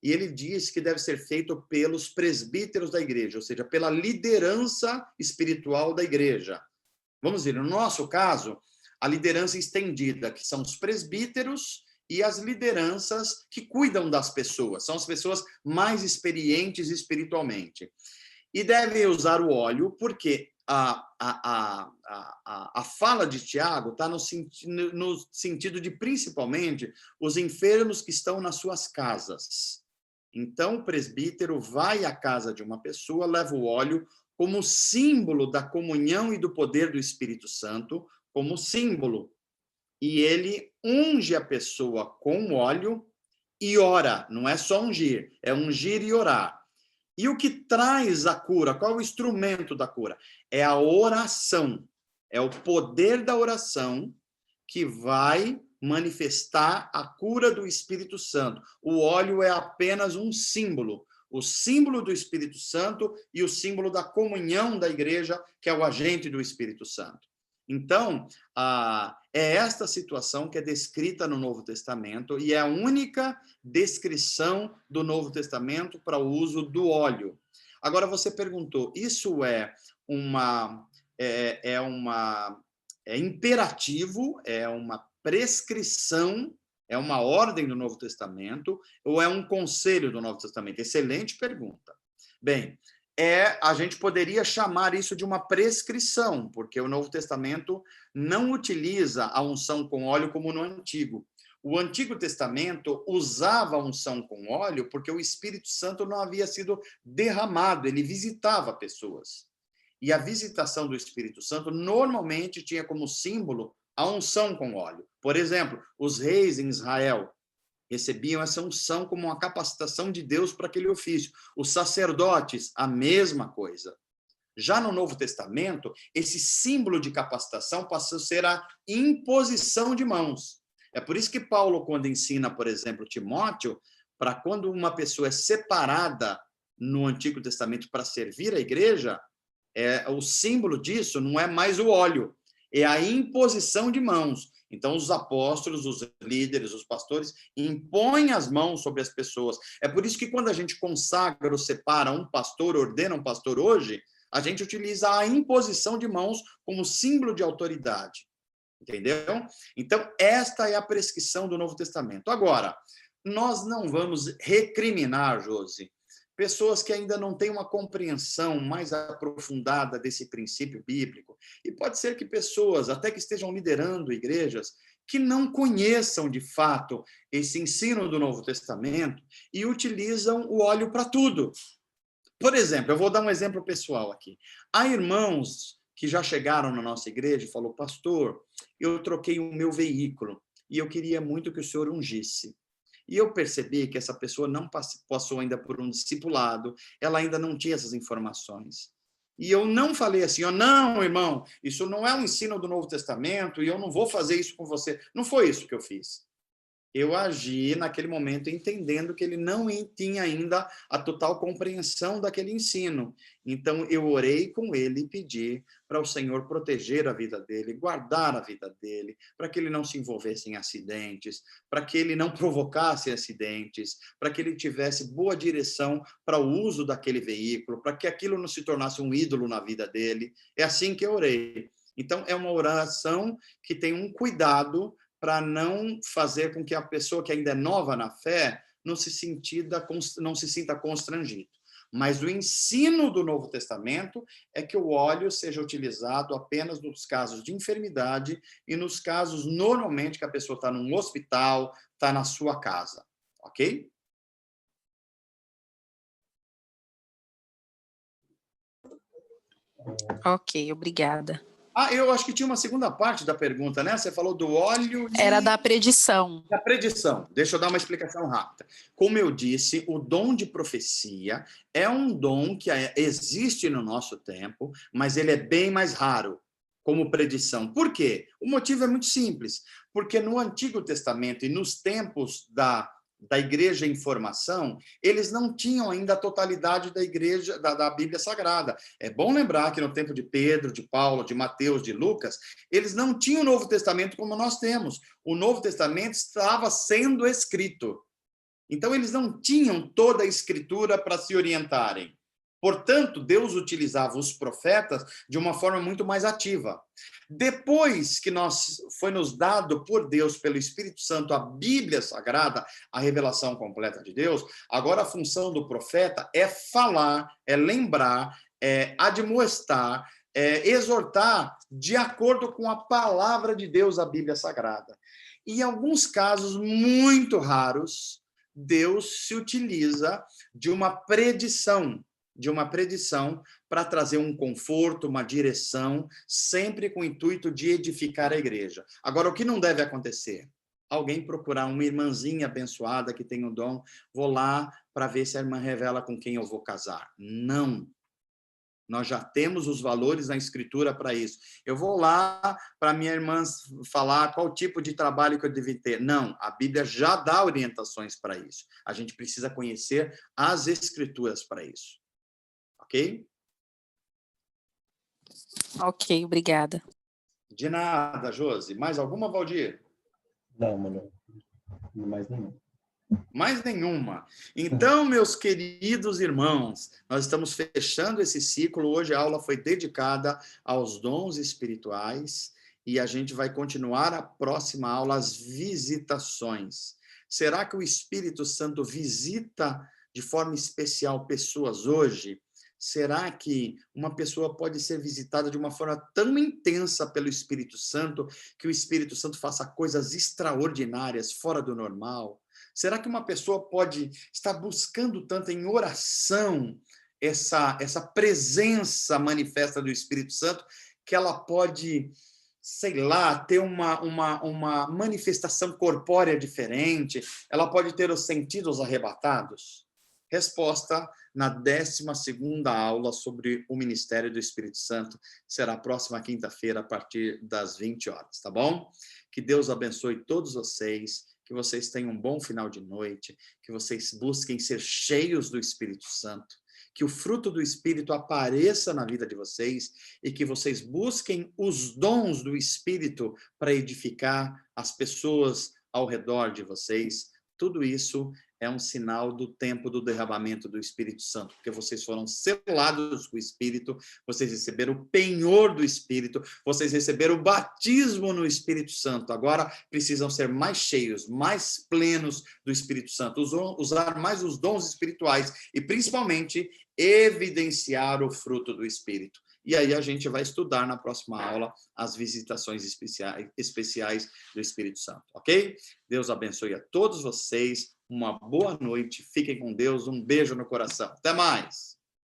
[SPEAKER 1] e ele diz que deve ser feito pelos presbíteros da igreja, ou seja, pela liderança espiritual da igreja. Vamos ver, no nosso caso, a liderança estendida, que são os presbíteros e as lideranças que cuidam das pessoas, são as pessoas mais experientes espiritualmente. E devem usar o óleo, porque a fala de Tiago está no sentido de, principalmente, os enfermos que estão nas suas casas. Então, o presbítero vai à casa de uma pessoa, leva o óleo como símbolo da comunhão e do poder do Espírito Santo, como símbolo. E ele unge a pessoa com óleo e ora. Não é só ungir, é ungir e orar. E o que traz a cura? Qual é o instrumento da cura? É a oração. É o poder da oração que vai manifestar a cura do Espírito Santo. O óleo é apenas um símbolo. O símbolo do Espírito Santo e o símbolo da comunhão da igreja, que é o agente do Espírito Santo. Então, é esta situação que é descrita no Novo Testamento e é a única descrição do Novo Testamento para o uso do óleo. Agora, você perguntou, isso é imperativo, é uma prescrição, é uma ordem do Novo Testamento ou é um conselho do Novo Testamento? Excelente pergunta. Bem, a gente poderia chamar isso de uma prescrição, porque o Novo Testamento não utiliza a unção com óleo como no Antigo. O Antigo Testamento usava a unção com óleo porque o Espírito Santo não havia sido derramado, ele visitava pessoas. E a visitação do Espírito Santo normalmente tinha como símbolo a unção com óleo. Por exemplo, os reis em Israel recebiam essa unção como uma capacitação de Deus para aquele ofício. Os sacerdotes, a mesma coisa. Já no Novo Testamento, esse símbolo de capacitação passou a ser a imposição de mãos. É por isso que Paulo, quando ensina, por exemplo, Timóteo, para quando uma pessoa é separada no Antigo Testamento para servir a igreja, o símbolo disso não é mais o óleo, é a imposição de mãos. Então, os apóstolos, os líderes, os pastores impõem as mãos sobre as pessoas. É por isso que quando a gente consagra ou separa um pastor, ordena um pastor hoje, a gente utiliza a imposição de mãos como símbolo de autoridade. Entendeu? Então, esta é a prescrição do Novo Testamento. Agora, nós não vamos recriminar, Josi, pessoas que ainda não têm uma compreensão mais aprofundada desse princípio bíblico. E pode ser que pessoas, até que estejam liderando igrejas, que não conheçam de fato esse ensino do Novo Testamento e utilizam o óleo para tudo. Por exemplo, eu vou dar um exemplo pessoal aqui. Há irmãos que já chegaram na nossa igreja e falaram, pastor, eu troquei o meu veículo e eu queria muito que o senhor ungisse. E eu percebi que essa pessoa não passou ainda por um discipulado, ela ainda não tinha essas informações. E eu não falei assim, não, irmão, isso não é um ensino do Novo Testamento e eu não vou fazer isso com você. Não foi isso que eu fiz. Eu agi naquele momento entendendo que ele não tinha ainda a total compreensão daquele ensino. Então, eu orei com ele e pedi para o Senhor proteger a vida dele, guardar a vida dele, para que ele não se envolvesse em acidentes, para que ele não provocasse acidentes, para que ele tivesse boa direção para o uso daquele veículo, para que aquilo não se tornasse um ídolo na vida dele. É assim que eu orei. Então, é uma oração que tem um cuidado para não fazer com que a pessoa que ainda é nova na fé não se sinta constrangido. Mas o ensino do Novo Testamento é que o óleo seja utilizado apenas nos casos de enfermidade e nos casos, normalmente, que a pessoa está num hospital, está na sua casa. Ok?
[SPEAKER 7] Ok, obrigada.
[SPEAKER 1] Eu acho que tinha uma segunda parte da pergunta, né? Você falou do óleo...
[SPEAKER 7] Era da predição.
[SPEAKER 1] Da predição. Deixa eu dar uma explicação rápida. Como eu disse, o dom de profecia é um dom que existe no nosso tempo, mas ele é bem mais raro como predição. Por quê? O motivo é muito simples. Porque no Antigo Testamento e nos tempos da igreja em formação, eles não tinham ainda a totalidade da igreja, da Bíblia Sagrada. É bom lembrar que no tempo de Pedro, de Paulo, de Mateus, de Lucas, eles não tinham o Novo Testamento como nós temos. O Novo Testamento estava sendo escrito. Então, eles não tinham toda a escritura para se orientarem. Portanto, Deus utilizava os profetas de uma forma muito mais ativa. Depois que foi nos dado por Deus, pelo Espírito Santo, a Bíblia Sagrada, a revelação completa de Deus, agora a função do profeta é falar, é lembrar, é admoestar, exortar de acordo com a palavra de Deus, a Bíblia Sagrada. E em alguns casos muito raros, Deus se utiliza de uma predição para trazer um conforto, uma direção, sempre com o intuito de edificar a igreja. Agora, o que não deve acontecer? Alguém procurar uma irmãzinha abençoada que tem o dom, vou lá para ver se a irmã revela com quem eu vou casar. Não. Nós já temos os valores na Escritura para isso. Eu vou lá para minha irmã falar qual tipo de trabalho que eu devo ter. Não, a Bíblia já dá orientações para isso. A gente precisa conhecer as Escrituras para isso. Ok?
[SPEAKER 7] Ok, obrigada.
[SPEAKER 1] De nada, Josi. Mais alguma, Valdir?
[SPEAKER 2] Não, mano. Mais nenhum.
[SPEAKER 1] Mais nenhuma. Então, meus queridos irmãos, nós estamos fechando esse ciclo. Hoje a aula foi dedicada aos dons espirituais e a gente vai continuar a próxima aula, as visitações. Será que o Espírito Santo visita de forma especial pessoas hoje? Será que uma pessoa pode ser visitada de uma forma tão intensa pelo Espírito Santo que o Espírito Santo faça coisas extraordinárias, fora do normal? Será que uma pessoa pode estar buscando tanto em oração essa presença manifesta do Espírito Santo que ela pode, sei lá, ter uma manifestação corpórea diferente? Ela pode ter os sentidos arrebatados? Resposta na 12ª aula sobre o Ministério do Espírito Santo. Será a próxima quinta-feira, a partir das 20 horas, tá bom? Que Deus abençoe todos vocês, que vocês tenham um bom final de noite, que vocês busquem ser cheios do Espírito Santo, que o fruto do Espírito apareça na vida de vocês e que vocês busquem os dons do Espírito para edificar as pessoas ao redor de vocês. Tudo isso é um sinal do tempo do derramamento do Espírito Santo, porque vocês foram selados com o Espírito, vocês receberam o penhor do Espírito, vocês receberam o batismo no Espírito Santo. Agora precisam ser mais cheios, mais plenos do Espírito Santo, usar mais os dons espirituais e, principalmente, evidenciar o fruto do Espírito. E aí a gente vai estudar na próxima aula as visitações especiais do Espírito Santo, ok? Deus abençoe a todos vocês, uma boa noite, fiquem com Deus, um beijo no coração. Até mais!